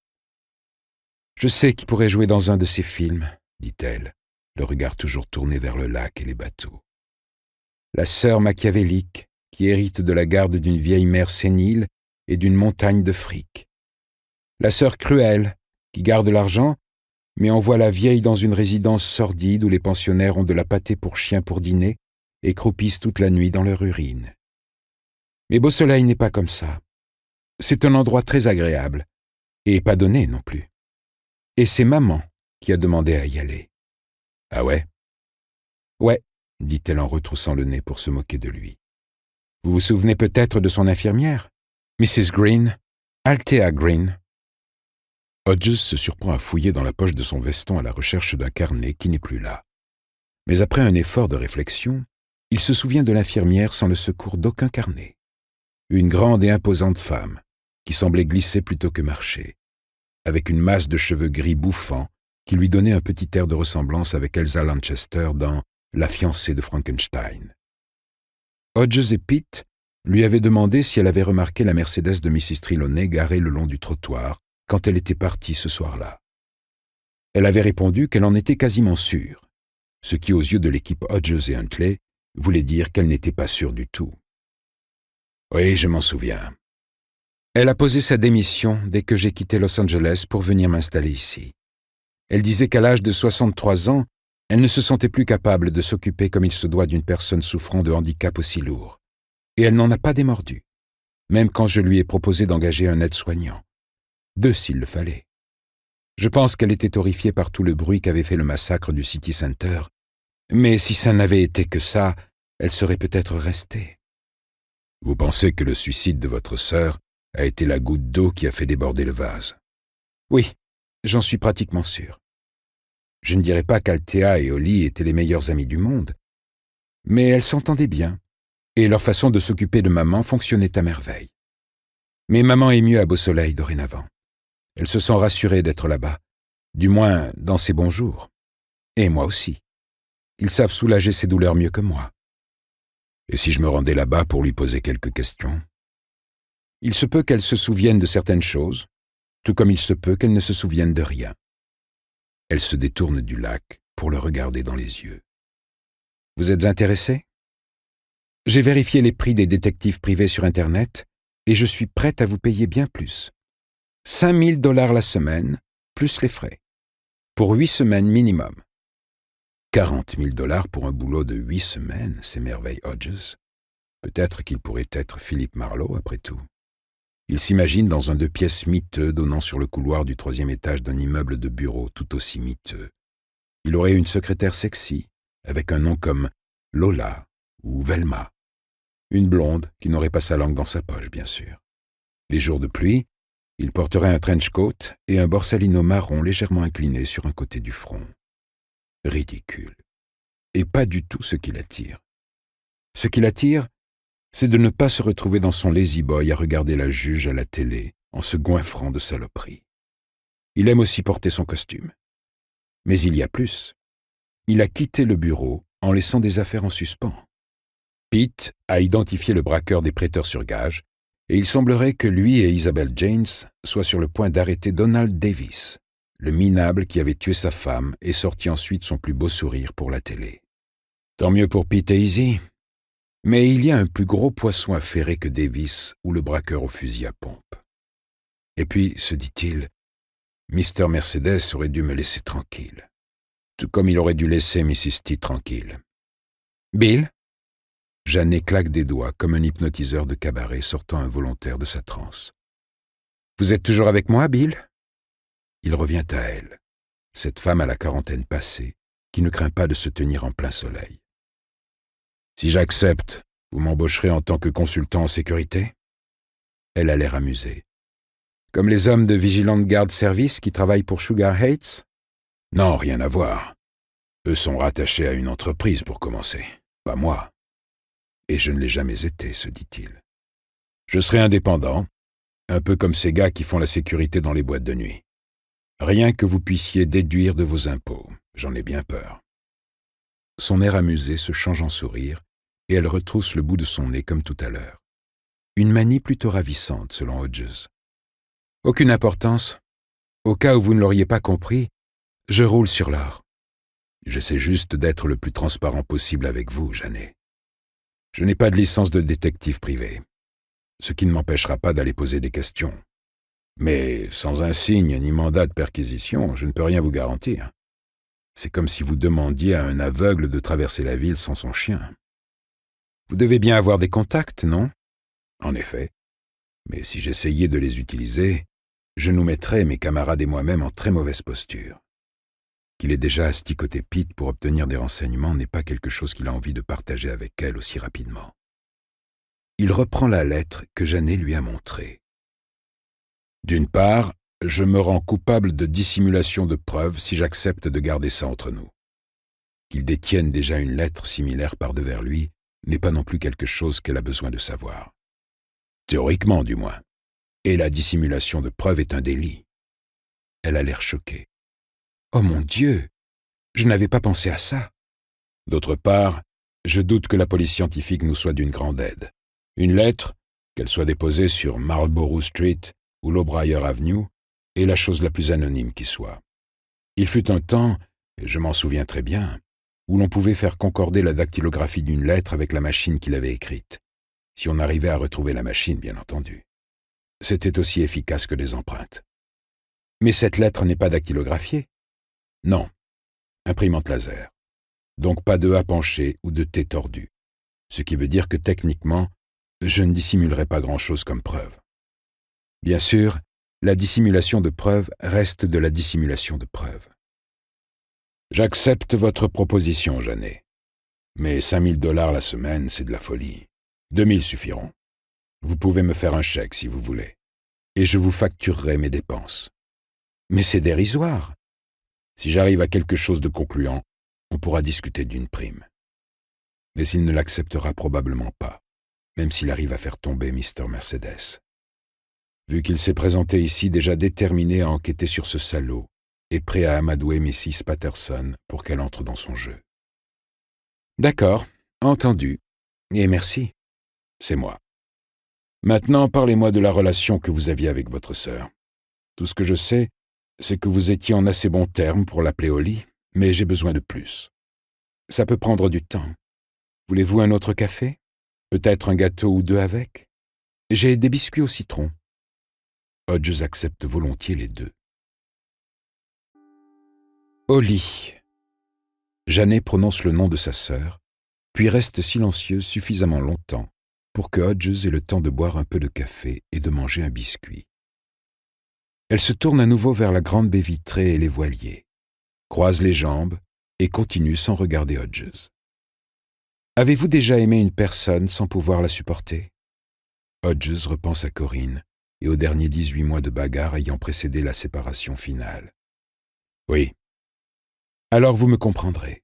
« Je sais qui pourrait jouer dans un de ces films, » dit-elle, le regard toujours tourné vers le lac et les bateaux. La sœur machiavélique qui hérite de la garde d'une vieille mère sénile et d'une montagne de fric. La sœur cruelle qui garde l'argent, mais envoie la vieille dans une résidence sordide où les pensionnaires ont de la pâtée pour chiens pour dîner et croupissent toute la nuit dans leur urine. Mais Beau Soleil n'est pas comme ça. C'est un endroit très agréable, et pas donné non plus. Et c'est maman qui a demandé à y aller. « Ah ouais ?»« Ouais, » dit-elle en retroussant le nez pour se moquer de lui. « Vous vous souvenez peut-être de son infirmière, Mrs. Green, Althea Green. » Hodges se surprend à fouiller dans la poche de son veston à la recherche d'un carnet qui n'est plus là. Mais après un effort de réflexion, il se souvient de l'infirmière sans le secours d'aucun carnet. Une grande et imposante femme, qui semblait glisser plutôt que marcher, avec une masse de cheveux gris bouffants qui lui donnait un petit air de ressemblance avec Elsa Lanchester dans La fiancée de Frankenstein. Hodges et Pete lui avaient demandé si elle avait remarqué la Mercedes de Mrs. Trelawney garée le long du trottoir quand elle était partie ce soir-là. Elle avait répondu qu'elle en était quasiment sûre, ce qui aux yeux de l'équipe Hodges et Huntley voulait dire qu'elle n'était pas sûre du tout. « Oui, je m'en souviens. Elle a posé sa démission dès que j'ai quitté Los Angeles pour venir m'installer ici. Elle disait qu'à l'âge de 63 ans, elle ne se sentait plus capable de s'occuper comme il se doit d'une personne souffrant de handicap aussi lourd. Et elle n'en a pas démordu, même quand je lui ai proposé d'engager un aide-soignant. 2 s'il le fallait. Je pense qu'elle était horrifiée par tout le bruit qu'avait fait le massacre du City Center, mais si ça n'avait été que ça, elle serait peut-être restée. Vous pensez que le suicide de votre sœur a été la goutte d'eau qui a fait déborder le vase? Oui, j'en suis pratiquement sûr. Je ne dirais pas qu'Althea et Holly étaient les meilleurs amis du monde, mais elles s'entendaient bien, et leur façon de s'occuper de maman fonctionnait à merveille. Mais maman est mieux à Beau Soleil dorénavant. Elle se sent rassurée d'être là-bas, du moins dans ses bons jours. Et moi aussi. Ils savent soulager ses douleurs mieux que moi. Et si je me rendais là-bas pour lui poser quelques questions? Il se peut qu'elle se souvienne de certaines choses, tout comme il se peut qu'elle ne se souvienne de rien. Elle se détourne du lac pour le regarder dans les yeux. « Vous êtes intéressé? J'ai vérifié les prix des détectives privés sur Internet et je suis prête à vous payer bien plus. 5 000 $ la semaine, plus les frais. Pour 8 semaines minimum. 40 000 $ pour un boulot de 8 semaines, s'émerveille Hodges. Peut-être qu'il pourrait être Philippe Marlowe, après tout. Il s'imagine dans un 2 pièces miteux donnant sur le couloir du 3e étage d'un immeuble de bureaux tout aussi miteux. Il aurait une secrétaire sexy, avec un nom comme Lola ou Velma. Une blonde qui n'aurait pas sa langue dans sa poche, bien sûr. Les jours de pluie, il porterait un trench coat et un borsalino marron légèrement incliné sur un côté du front. Ridicule. Et pas du tout ce qui l'attire. Ce qui l'attire, c'est de ne pas se retrouver dans son lazy boy à regarder la juge à la télé en se goinfrant de saloperies. Il aime aussi porter son costume. Mais il y a plus. Il a quitté le bureau en laissant des affaires en suspens. Pete a identifié le braqueur des prêteurs sur gage et il semblerait que lui et Isabel Janes soient sur le point d'arrêter Donald Davis, le minable qui avait tué sa femme et sorti ensuite son plus beau sourire pour la télé. Tant mieux pour Pete et Izzy. Mais il y a un plus gros poisson à ferrer que Davis ou le braqueur au fusil à pompe. Et puis, se dit-il, Mr. Mercedes aurait dû me laisser tranquille, tout comme il aurait dû laisser Mrs. T tranquille. « Bill ?» Jeannet claque des doigts comme un hypnotiseur de cabaret sortant un volontaire de sa transe. « Vous êtes toujours avec moi, Bill ?» Il revient à elle, cette femme à la quarantaine passée, qui ne craint pas de se tenir en plein soleil. « Si j'accepte, vous m'embaucherez en tant que consultant en sécurité ?» Elle a l'air amusée. « Comme les hommes de Vigilant Guard Service qui travaillent pour Sugar Heights ?»« Non, rien à voir. Eux sont rattachés à une entreprise pour commencer, pas moi. Et je ne l'ai jamais été, se dit-il. Je serai indépendant, un peu comme ces gars qui font la sécurité dans les boîtes de nuit. Rien que vous puissiez déduire de vos impôts, j'en ai bien peur. » Son air amusé se change en sourire, et elle retrousse le bout de son nez comme tout à l'heure. Une manie plutôt ravissante, selon Hodges. « Aucune importance. Au cas où vous ne l'auriez pas compris, je roule sur l'or. J'essaie juste d'être le plus transparent possible avec vous, Jeannet. Je n'ai pas de licence de détective privé, ce qui ne m'empêchera pas d'aller poser des questions. Mais sans insigne ni mandat de perquisition, je ne peux rien vous garantir. C'est comme si vous demandiez à un aveugle de traverser la ville sans son chien. Vous devez bien avoir des contacts, non ? En effet. Mais si j'essayais de les utiliser, je nous mettrais, mes camarades et moi-même, en très mauvaise posture. Qu'il ait déjà asticoté Pete pour obtenir des renseignements n'est pas quelque chose qu'il a envie de partager avec elle aussi rapidement. Il reprend la lettre que Jeannet lui a montrée. D'une part, je me rends coupable de dissimulation de preuves si j'accepte de garder ça entre nous. Qu'il détienne déjà une lettre similaire par-devers lui n'est pas non plus quelque chose qu'elle a besoin de savoir. Théoriquement, du moins. Et la dissimulation de preuves est un délit. Elle a l'air choquée. « Oh mon Dieu, je n'avais pas pensé à ça. » D'autre part, je doute que la police scientifique nous soit d'une grande aide. Une lettre, qu'elle soit déposée sur Marlborough Street ou l'Aubrier Avenue, est la chose la plus anonyme qui soit. Il fut un temps, et je m'en souviens très bien, où l'on pouvait faire concorder la dactylographie d'une lettre avec la machine qui l'avait écrite, si on arrivait à retrouver la machine, bien entendu. C'était aussi efficace que des empreintes. Mais cette lettre n'est pas dactylographiée. Non, imprimante laser. Donc pas de A penché ou de T tordu. Ce qui veut dire que techniquement, je ne dissimulerai pas grand-chose comme preuve. Bien sûr, la dissimulation de preuve reste de la dissimulation de preuve. J'accepte votre proposition, Jeannet. Mais 5 000 $ la semaine, c'est de la folie. 2 000 suffiront. Vous pouvez me faire un chèque si vous voulez. Et je vous facturerai mes dépenses. Mais c'est dérisoire. Si j'arrive à quelque chose de concluant, on pourra discuter d'une prime. Mais il ne l'acceptera probablement pas, même s'il arrive à faire tomber Mr. Mercedes. Vu qu'il s'est présenté ici déjà déterminé à enquêter sur ce salaud et prêt à amadouer Mrs. Patterson pour qu'elle entre dans son jeu. D'accord, entendu. Et merci. C'est moi. Maintenant, parlez-moi de la relation que vous aviez avec votre sœur. Tout ce que je sais, c'est que vous étiez en assez bons termes pour l'appeler Holly, mais j'ai besoin de plus. Ça peut prendre du temps. Voulez-vous un autre café? Peut-être un gâteau ou deux avec? J'ai des biscuits au citron. Hodges accepte volontiers les deux. Holly. Janet prononce le nom de sa sœur, puis reste silencieuse suffisamment longtemps pour que Hodges ait le temps de boire un peu de café et de manger un biscuit. Elle se tourne à nouveau vers la grande baie vitrée et les voiliers, croise les jambes et continue sans regarder Hodges. Avez-vous déjà aimé une personne sans pouvoir la supporter? Hodges repense à Corinne et aux derniers 18 mois de bagarre ayant précédé la séparation finale. Oui. Alors vous me comprendrez.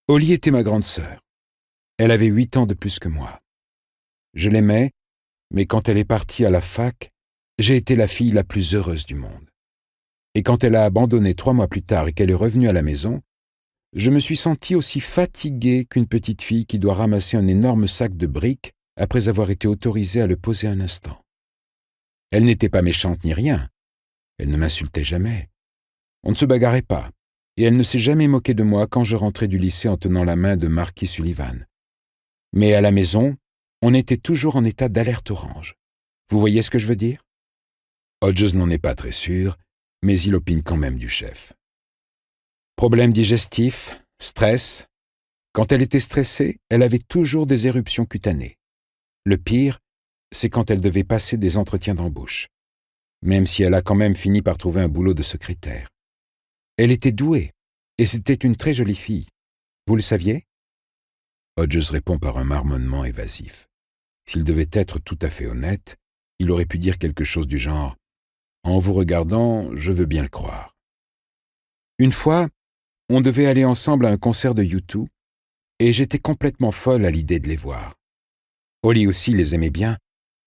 Holly était ma grande sœur. Elle avait 8 ans de plus que moi. Je l'aimais, mais quand elle est partie à la fac, j'ai été la fille la plus heureuse du monde. Et quand elle a abandonné 3 mois plus tard et qu'elle est revenue à la maison, je me suis senti aussi fatigué qu'une petite fille qui doit ramasser un énorme sac de briques après avoir été autorisée à le poser un instant. Elle n'était pas méchante ni rien. Elle ne m'insultait jamais. On ne se bagarrait pas. Et elle ne s'est jamais moquée de moi quand je rentrais du lycée en tenant la main de Marquis Sullivan. Mais à la maison, on était toujours en état d'alerte orange. Vous voyez ce que je veux dire? Hodges n'en est pas très sûr, mais il opine quand même du chef. Problème digestif, stress. Quand elle était stressée, elle avait toujours des éruptions cutanées. Le pire, c'est quand elle devait passer des entretiens d'embauche, même si elle a quand même fini par trouver un boulot de secrétaire. Elle était douée, et c'était une très jolie fille. Vous le saviez? Hodges répond par un marmonnement évasif. S'il devait être tout à fait honnête, il aurait pu dire quelque chose du genre « En vous regardant, je veux bien le croire ». Une fois, on devait aller ensemble à un concert de U2, et j'étais complètement folle à l'idée de les voir. Holly aussi les aimait bien,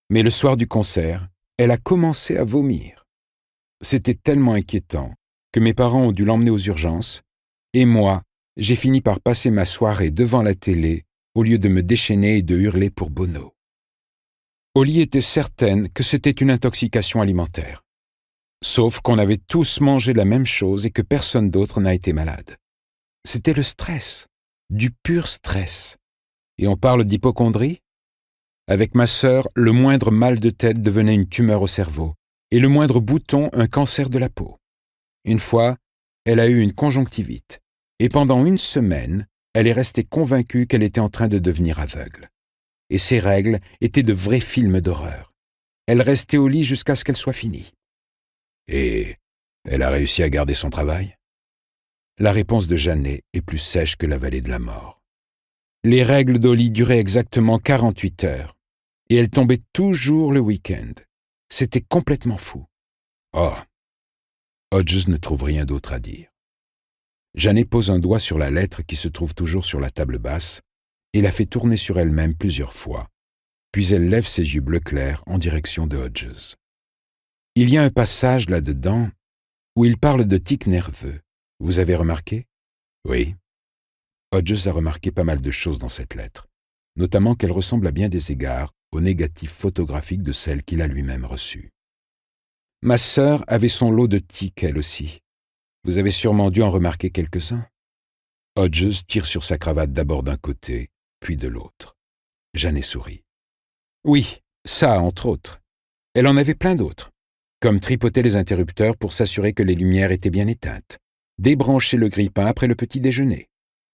mais le soir du concert, elle a commencé à vomir. C'était tellement inquiétant que mes parents ont dû l'emmener aux urgences, et moi, j'ai fini par passer ma soirée devant la télé au lieu de me déchaîner et de hurler pour Bono. Holly était certaine que c'était une intoxication alimentaire. Sauf qu'on avait tous mangé la même chose et que personne d'autre n'a été malade. C'était le stress, du pur stress. Et on parle d'hypocondrie? Avec ma sœur, le moindre mal de tête devenait une tumeur au cerveau, et le moindre bouton un cancer de la peau. Une fois, elle a eu une conjonctivite, et pendant 1 semaine, elle est restée convaincue qu'elle était en train de devenir aveugle. Et ses règles étaient de vrais films d'horreur. Elle restait au lit jusqu'à ce qu'elle soit finie. Et elle a réussi à garder son travail? La réponse de Janet est plus sèche que la vallée de la mort. Les règles d'Holly duraient exactement 48 heures, et elles tombaient toujours le week-end. C'était complètement fou. Oh! Hodges ne trouve rien d'autre à dire. Janet pose un doigt sur la lettre qui se trouve toujours sur la table basse et la fait tourner sur elle-même plusieurs fois, puis elle lève ses yeux bleu clair en direction de Hodges. Il y a un passage là-dedans où il parle de tics nerveux. Vous avez remarqué? Oui. Hodges a remarqué pas mal de choses dans cette lettre, notamment qu'elle ressemble à bien des égards au négatif photographique de celle qu'il a lui-même reçue. Ma sœur avait son lot de tics, elle aussi. Vous avez sûrement dû en remarquer quelques-uns. Hodges tire sur sa cravate d'abord d'un côté, puis de l'autre. Janet sourit. Oui, ça, entre autres. Elle en avait plein d'autres, comme tripoter les interrupteurs pour s'assurer que les lumières étaient bien éteintes, débrancher le grille-pain après le petit déjeuner.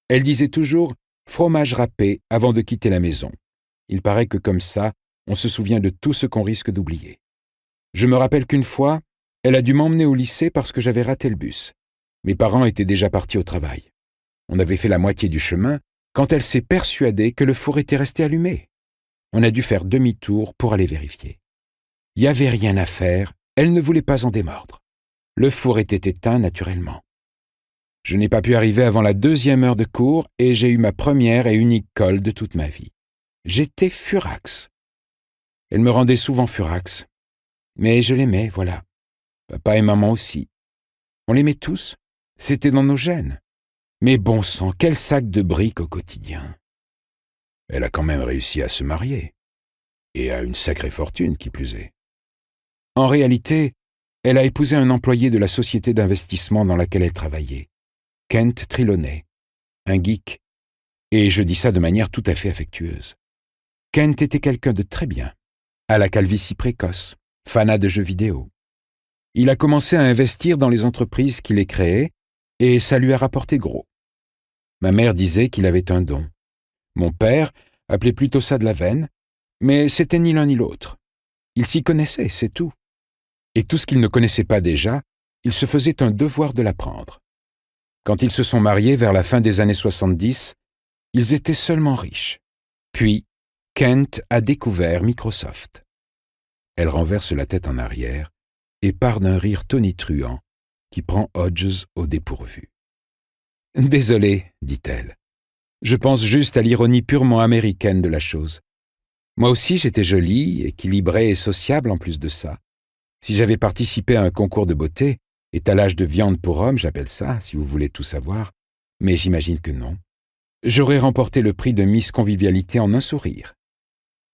Elle disait toujours « fromage râpé » avant de quitter la maison. Il paraît que comme ça, on se souvient de tout ce qu'on risque d'oublier. Je me rappelle qu'une fois, elle a dû m'emmener au lycée parce que j'avais raté le bus. Mes parents étaient déjà partis au travail. On avait fait la moitié du chemin quand elle s'est persuadée que le four était resté allumé. On a dû faire demi-tour pour aller vérifier. Il n'y avait rien à faire, elle ne voulait pas en démordre. Le four était éteint naturellement. Je n'ai pas pu arriver avant la 2e heure de cours et j'ai eu ma première et unique colle de toute ma vie. J'étais furax. Elle me rendait souvent furax. Mais je l'aimais, voilà. Papa et maman aussi. On l'aimait tous. C'était dans nos gènes. Mais bon sang, quel sac de briques au quotidien. Elle a quand même réussi à se marier. Et à une sacrée fortune, qui plus est. En réalité, Elle a épousé un employé de la société d'investissement dans laquelle elle travaillait, Kent Trelawney, un geek, et je dis ça de manière tout à fait affectueuse. Kent était quelqu'un de très bien, à la calvitie précoce, fanat de jeux vidéo. Il a commencé à investir dans les entreprises qu'il ait créées, et ça lui a rapporté gros. Ma mère disait qu'il avait un don. Mon père appelait plutôt ça de la veine, mais c'était ni l'un ni l'autre. Il s'y connaissait, c'est tout. Et tout ce qu'il ne connaissait pas déjà, il se faisait un devoir de l'apprendre. Quand ils se sont mariés vers la fin des années 70, ils étaient seulement riches. Puis, Kent a découvert Microsoft. Elle renverse la tête en arrière et part d'un rire tonitruant qui prend Hodges au dépourvu. « Désolée, dit-elle. Je pense juste à l'ironie purement américaine de la chose. Moi aussi, j'étais jolie, équilibrée et sociable en plus de ça. Si j'avais participé à un concours de beauté, étalage de viande pour hommes, j'appelle ça, si vous voulez tout savoir, mais j'imagine que non. J'aurais remporté le prix de Miss Convivialité en un sourire.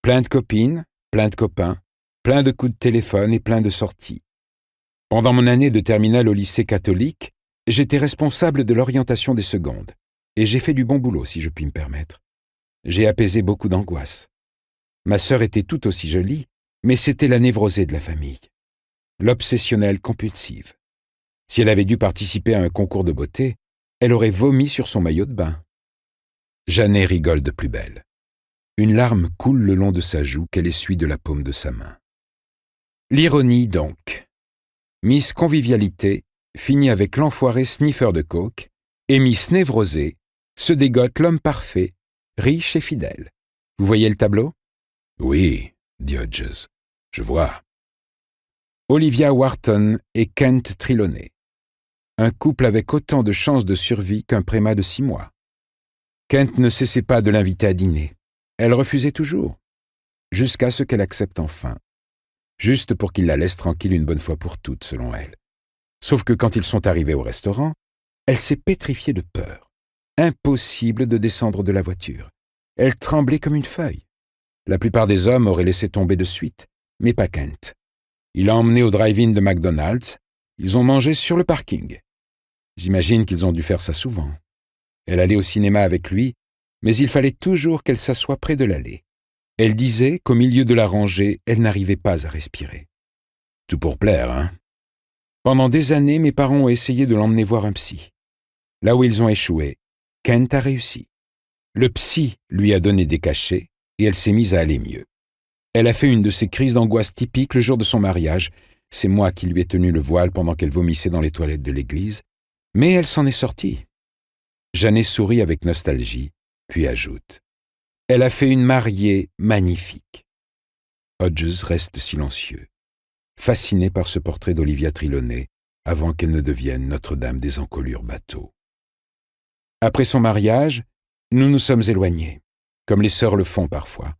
Plein de copines, plein de copains, plein de coups de téléphone et plein de sorties. Pendant mon année de terminale au lycée catholique, j'étais responsable de l'orientation des secondes, et j'ai fait du bon boulot, si je puis me permettre. J'ai apaisé beaucoup d'angoisse. Ma sœur était tout aussi jolie, mais c'était la névrosée de la famille. L'obsessionnelle compulsive. Si elle avait dû participer à un concours de beauté, elle aurait vomi sur son maillot de bain. Jeannet rigole de plus belle. Une larme coule le long de sa joue qu'elle essuie de la paume de sa main. L'ironie, donc. Miss Convivialité finit avec l'enfoiré sniffer de coke, et Miss Névrosée se dégote l'homme parfait, riche et fidèle. Vous voyez le tableau? Oui, dit Hodges. Je vois. Olivia Wharton et Kent Trelawney. Un couple avec autant de chances de survie qu'un prémat de 6 mois. Kent ne cessait pas de l'inviter à dîner. Elle refusait toujours, jusqu'à ce qu'elle accepte enfin. Juste pour qu'il la laisse tranquille une bonne fois pour toutes, selon elle. Sauf que quand ils sont arrivés au restaurant, elle s'est pétrifiée de peur. Impossible de descendre de la voiture. Elle tremblait comme une feuille. La plupart des hommes auraient laissé tomber de suite, mais pas Kent. Il l'a emmenée au drive-in de McDonald's. Ils ont mangé sur le parking. J'imagine qu'ils ont dû faire ça souvent. Elle allait au cinéma avec lui, mais il fallait toujours qu'elle s'assoie près de l'allée. Elle disait qu'au milieu de la rangée, elle n'arrivait pas à respirer. Tout pour plaire, hein? Pendant des années, mes parents ont essayé de l'emmener voir un psy. Là où ils ont échoué, Kent a réussi. Le psy lui a donné des cachets et elle s'est mise à aller mieux. Elle a fait une de ces crises d'angoisse typiques le jour de son mariage. C'est moi qui lui ai tenu le voile pendant qu'elle vomissait dans les toilettes de l'église. Mais elle s'en est sortie. Jeannet sourit avec nostalgie, puis ajoute. Elle a fait une mariée magnifique. Hodges reste silencieux, fasciné par ce portrait d'Olivia Trelawney avant qu'elle ne devienne Notre-Dame des Encolures bateaux. Après son mariage, nous nous sommes éloignés, comme les sœurs le font parfois.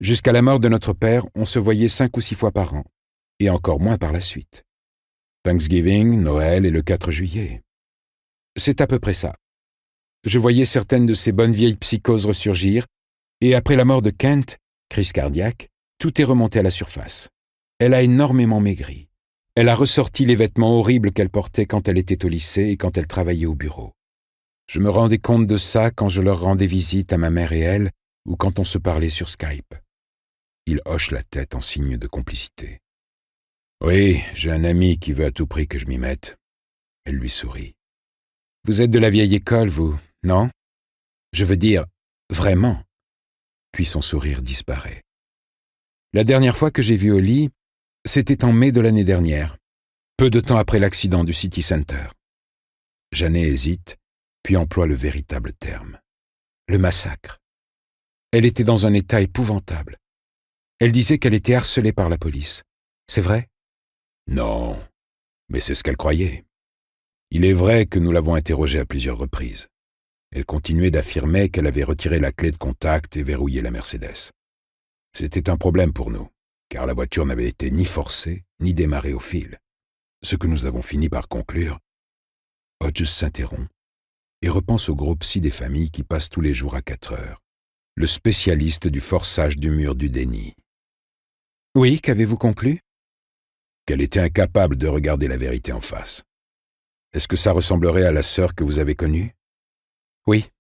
Jusqu'à la mort de notre père, on se voyait 5 ou 6 fois par an, et encore moins par la suite. Thanksgiving, Noël et le 4 juillet. C'est à peu près ça. Je voyais certaines de ces bonnes vieilles psychoses ressurgir, et après la mort de Kent, crise cardiaque, tout est remonté à la surface. Elle a énormément maigri. Elle a ressorti les vêtements horribles qu'elle portait quand elle était au lycée et quand elle travaillait au bureau. Je me rendais compte de ça quand je leur rendais visite à ma mère et elle, ou quand on se parlait sur Skype. Il hoche la tête en signe de complicité. « Oui, j'ai un ami qui veut à tout prix que je m'y mette. » Elle lui sourit. « Vous êtes de la vieille école, vous, non? Je veux dire, vraiment. » Puis son sourire disparaît. La dernière fois que j'ai vu Oli, c'était en mai de l'année dernière, peu de temps après l'accident du City Center. Jeannet hésite, puis emploie le véritable terme. Le massacre. Elle était dans un état épouvantable. Elle disait qu'elle était harcelée par la police. C'est vrai? Non, mais c'est ce qu'elle croyait. Il est vrai que nous l'avons interrogée à plusieurs reprises. Elle continuait d'affirmer qu'elle avait retiré la clé de contact et verrouillé la Mercedes. C'était un problème pour nous, car la voiture n'avait été ni forcée, ni démarrée au fil. Ce que nous avons fini par conclure. Hodges s'interrompt et repense au gros psy des familles qui passe tous les jours à 4 heures, le spécialiste du forçage du mur du déni. Oui, qu'avez-vous conclu? qu'elle était incapable de regarder la vérité en face. Est-ce que ça ressemblerait à la sœur que vous avez connue? Oui.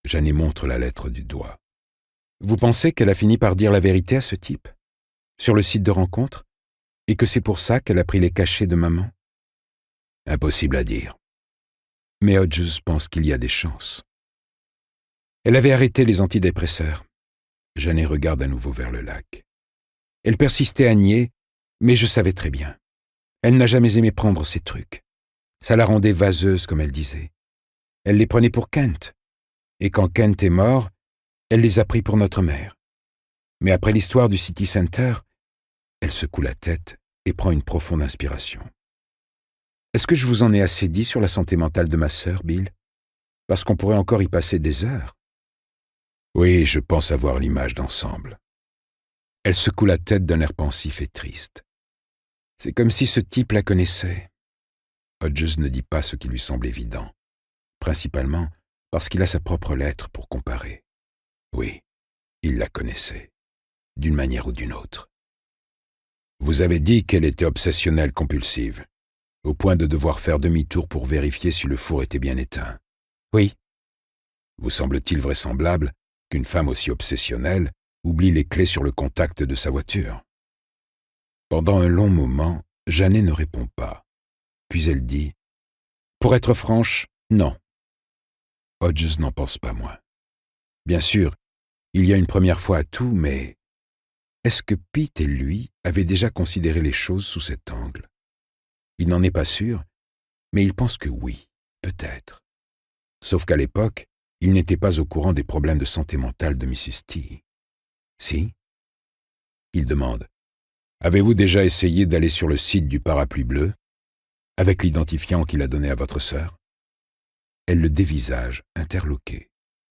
Jeannet montre la lettre du doigt. Vous pensez qu'elle a fini par dire la vérité à ce type? Sur le site de rencontre? Et que c'est pour ça qu'elle a pris les cachets de maman? Impossible à dire. Mais Hodges pense qu'il y a des chances. Elle avait arrêté les antidépresseurs. Jeannet regarde à nouveau vers le lac. Elle persistait à nier, mais je savais très bien. Elle n'a jamais aimé prendre ces trucs. Ça la rendait vaseuse, comme elle disait. Elle les prenait pour Kent. Et quand Kent est mort, elle les a pris pour notre mère. Mais après l'histoire du City Center, elle secoue la tête et prend une profonde inspiration. Est-ce que je vous en ai assez dit sur la santé mentale de ma sœur, Bill? Parce qu'on pourrait encore y passer des heures. Oui, je pense avoir l'image d'ensemble. Elle secoue la tête d'un air pensif et triste. C'est comme si ce type la connaissait. Hodges ne dit pas ce qui lui semble évident, principalement parce qu'il a sa propre lettre pour comparer. Oui, il la connaissait, d'une manière ou d'une autre. Vous avez dit qu'elle était obsessionnelle compulsive, au point de devoir faire demi-tour pour vérifier si le four était bien éteint. Oui. Vous semble-t-il vraisemblable qu'une femme aussi obsessionnelle oublie les clés sur le contact de sa voiture? Pendant un long moment, Jeannet ne répond pas. Puis elle dit « Pour être franche, non. » Hodges n'en pense pas moins. Bien sûr, il y a une première fois à tout, mais est-ce que Pete et lui avaient déjà considéré les choses sous cet angle? Il n'en est pas sûr, mais il pense que oui, peut-être. Sauf qu'à l'époque, il n'était pas au courant des problèmes de santé mentale de Mrs. T. Si? Il demande « Avez-vous déjà essayé d'aller sur le site du parapluie bleu, avec l'identifiant qu'il a donné à votre sœur? » Elle le dévisage, interloquée.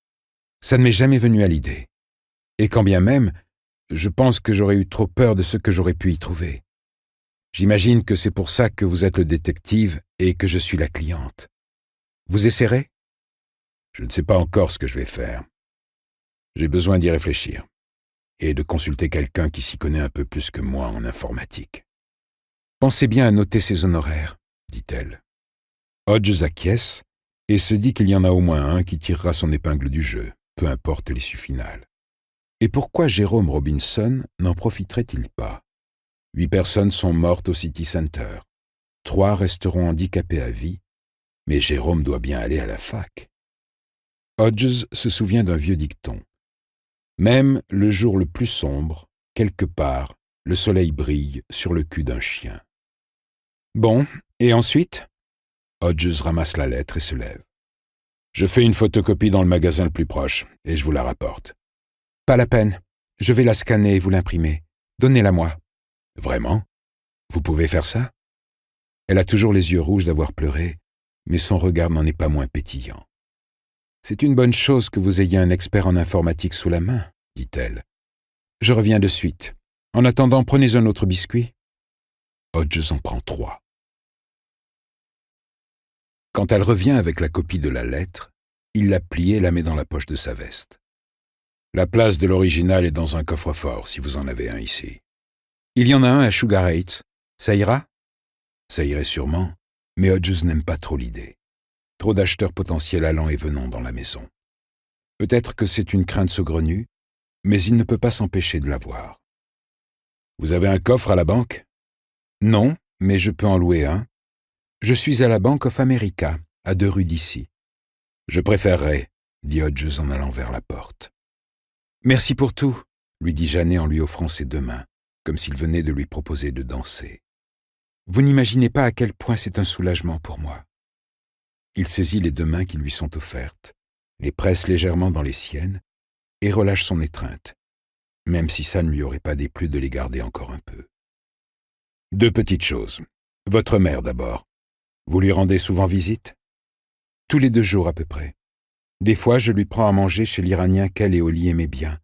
« Ça ne m'est jamais venu à l'idée. Et quand bien même, je pense que j'aurais eu trop peur de ce que j'aurais pu y trouver. J'imagine que c'est pour ça que vous êtes le détective et que je suis la cliente. Vous essaierez? Je ne sais pas encore ce que je vais faire. J'ai besoin d'y réfléchir et de consulter quelqu'un qui s'y connaît un peu plus que moi en informatique. Pensez bien à noter ses honoraires, dit-elle. Hodges acquiesce et se dit qu'il y en a au moins un qui tirera son épingle du jeu, peu importe l'issue finale. Et pourquoi Jérôme Robinson n'en profiterait-il pas? 8 personnes sont mortes au City Center. 3 resteront handicapées à vie, mais Jérôme doit bien aller à la fac. Hodges se souvient d'un vieux dicton. Même le jour le plus sombre, quelque part, le soleil brille sur le cul d'un chien. Bon, et ensuite? Hodges ramasse la lettre et se lève. Je fais une photocopie dans le magasin le plus proche, et je vous la rapporte. Pas la peine. Je vais la scanner et vous l'imprimer. Donnez-la-moi. Vraiment? Vous pouvez faire ça? Elle a toujours les yeux rouges d'avoir pleuré, mais son regard n'en est pas moins pétillant. C'est une bonne chose que vous ayez un expert en informatique sous la main, dit-elle. Je reviens de suite. En attendant, prenez un autre biscuit. Hodges en prend 3. Quand elle revient avec la copie de la lettre, il la plie et la met dans la poche de sa veste. La place de l'original est dans un coffre-fort, si vous en avez un ici. Il y en a un à Sugar Heights. Ça ira? Ça irait sûrement, mais Hodges n'aime pas trop l'idée. Trop d'acheteurs potentiels allant et venant dans la maison. Peut-être que c'est une crainte saugrenue, mais il ne peut pas s'empêcher de la voir. Vous avez un coffre à la banque? Non, mais je peux en louer un. Je suis à la Bank of America, à 2 rues d'ici. Je préférerais, dit Hodges en allant vers la porte. Merci pour tout, lui dit Jeannet en lui offrant ses 2 mains, comme s'il venait de lui proposer de danser. Vous n'imaginez pas à quel point c'est un soulagement pour moi. Il saisit les 2 mains qui lui sont offertes, les presse légèrement dans les siennes et relâche son étreinte, même si ça ne lui aurait pas déplu de les garder encore un peu. 2 petites choses. Votre mère d'abord. Vous lui rendez souvent visite? Tous les 2 jours à peu près. Des fois, je lui prends à manger chez l'Iranien qu'elle et Oli aimaient bien.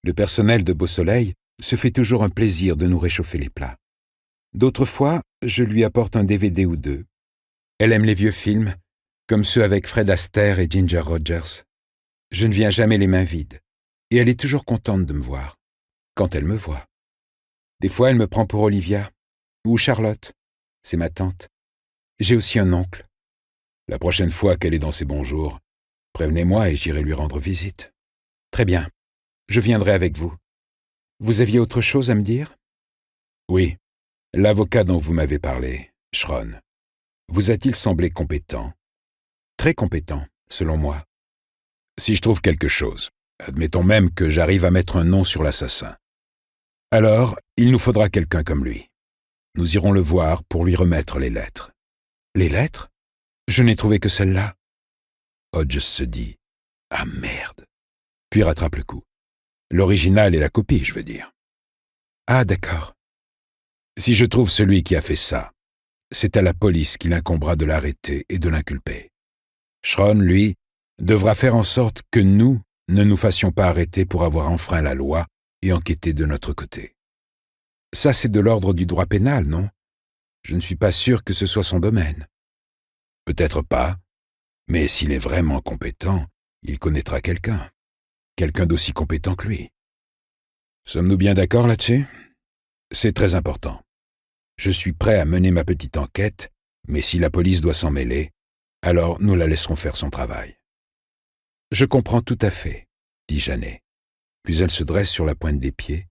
Le personnel de Beau Soleil se fait toujours un plaisir de nous réchauffer les plats. D'autres fois, je lui apporte un DVD ou 2. Elle aime les vieux films, comme ceux avec Fred Astaire et Ginger Rogers. Je ne viens jamais les mains vides, et elle est toujours contente de me voir, quand elle me voit. Des fois, elle me prend pour Olivia. Ou Charlotte, c'est ma tante. J'ai aussi un oncle. La prochaine fois qu'elle est dans ses bons jours, prévenez-moi et j'irai lui rendre visite. Très bien, je viendrai avec vous. Vous aviez autre chose à me dire? Oui, l'avocat dont vous m'avez parlé, Schron, vous a-t-il semblé compétent? Très compétent, selon moi. Si je trouve quelque chose, admettons même que j'arrive à mettre un nom sur l'assassin. Alors, il nous faudra quelqu'un comme lui. Nous irons le voir pour lui remettre les lettres. Les lettres? Je n'ai trouvé que celle-là. Hodges se dit « Ah merde !» puis rattrape le coup. L'original et la copie, je veux dire. Ah, d'accord. Si je trouve celui qui a fait ça, c'est à la police qu'il incombera de l'arrêter et de l'inculper. Schron, lui, devra faire en sorte que nous ne nous fassions pas arrêter pour avoir enfreint la loi et enquêter de notre côté. Ça, c'est de l'ordre du droit pénal, non? Je ne suis pas sûr que ce soit son domaine. Peut-être pas, mais s'il est vraiment compétent, il connaîtra quelqu'un. Quelqu'un d'aussi compétent que lui. Sommes-nous bien d'accord là-dessus? C'est très important. Je suis prêt à mener ma petite enquête, mais si la police doit s'en mêler, alors nous la laisserons faire son travail. Je comprends tout à fait, dit Janet. Puis elle se dresse sur la pointe des pieds,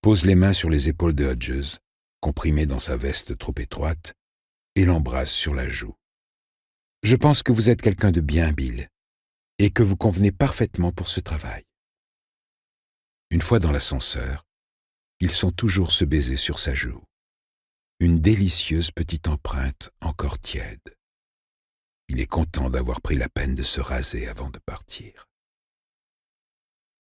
pose les mains sur les épaules de Hodges, comprimé dans sa veste trop étroite, et l'embrasse sur la joue. Je pense que vous êtes quelqu'un de bien, Bill, et que vous convenez parfaitement pour ce travail. Une fois dans l'ascenseur, ils sont toujours se baiser sur sa joue. Une délicieuse petite empreinte encore tiède. Il est content d'avoir pris la peine de se raser avant de partir.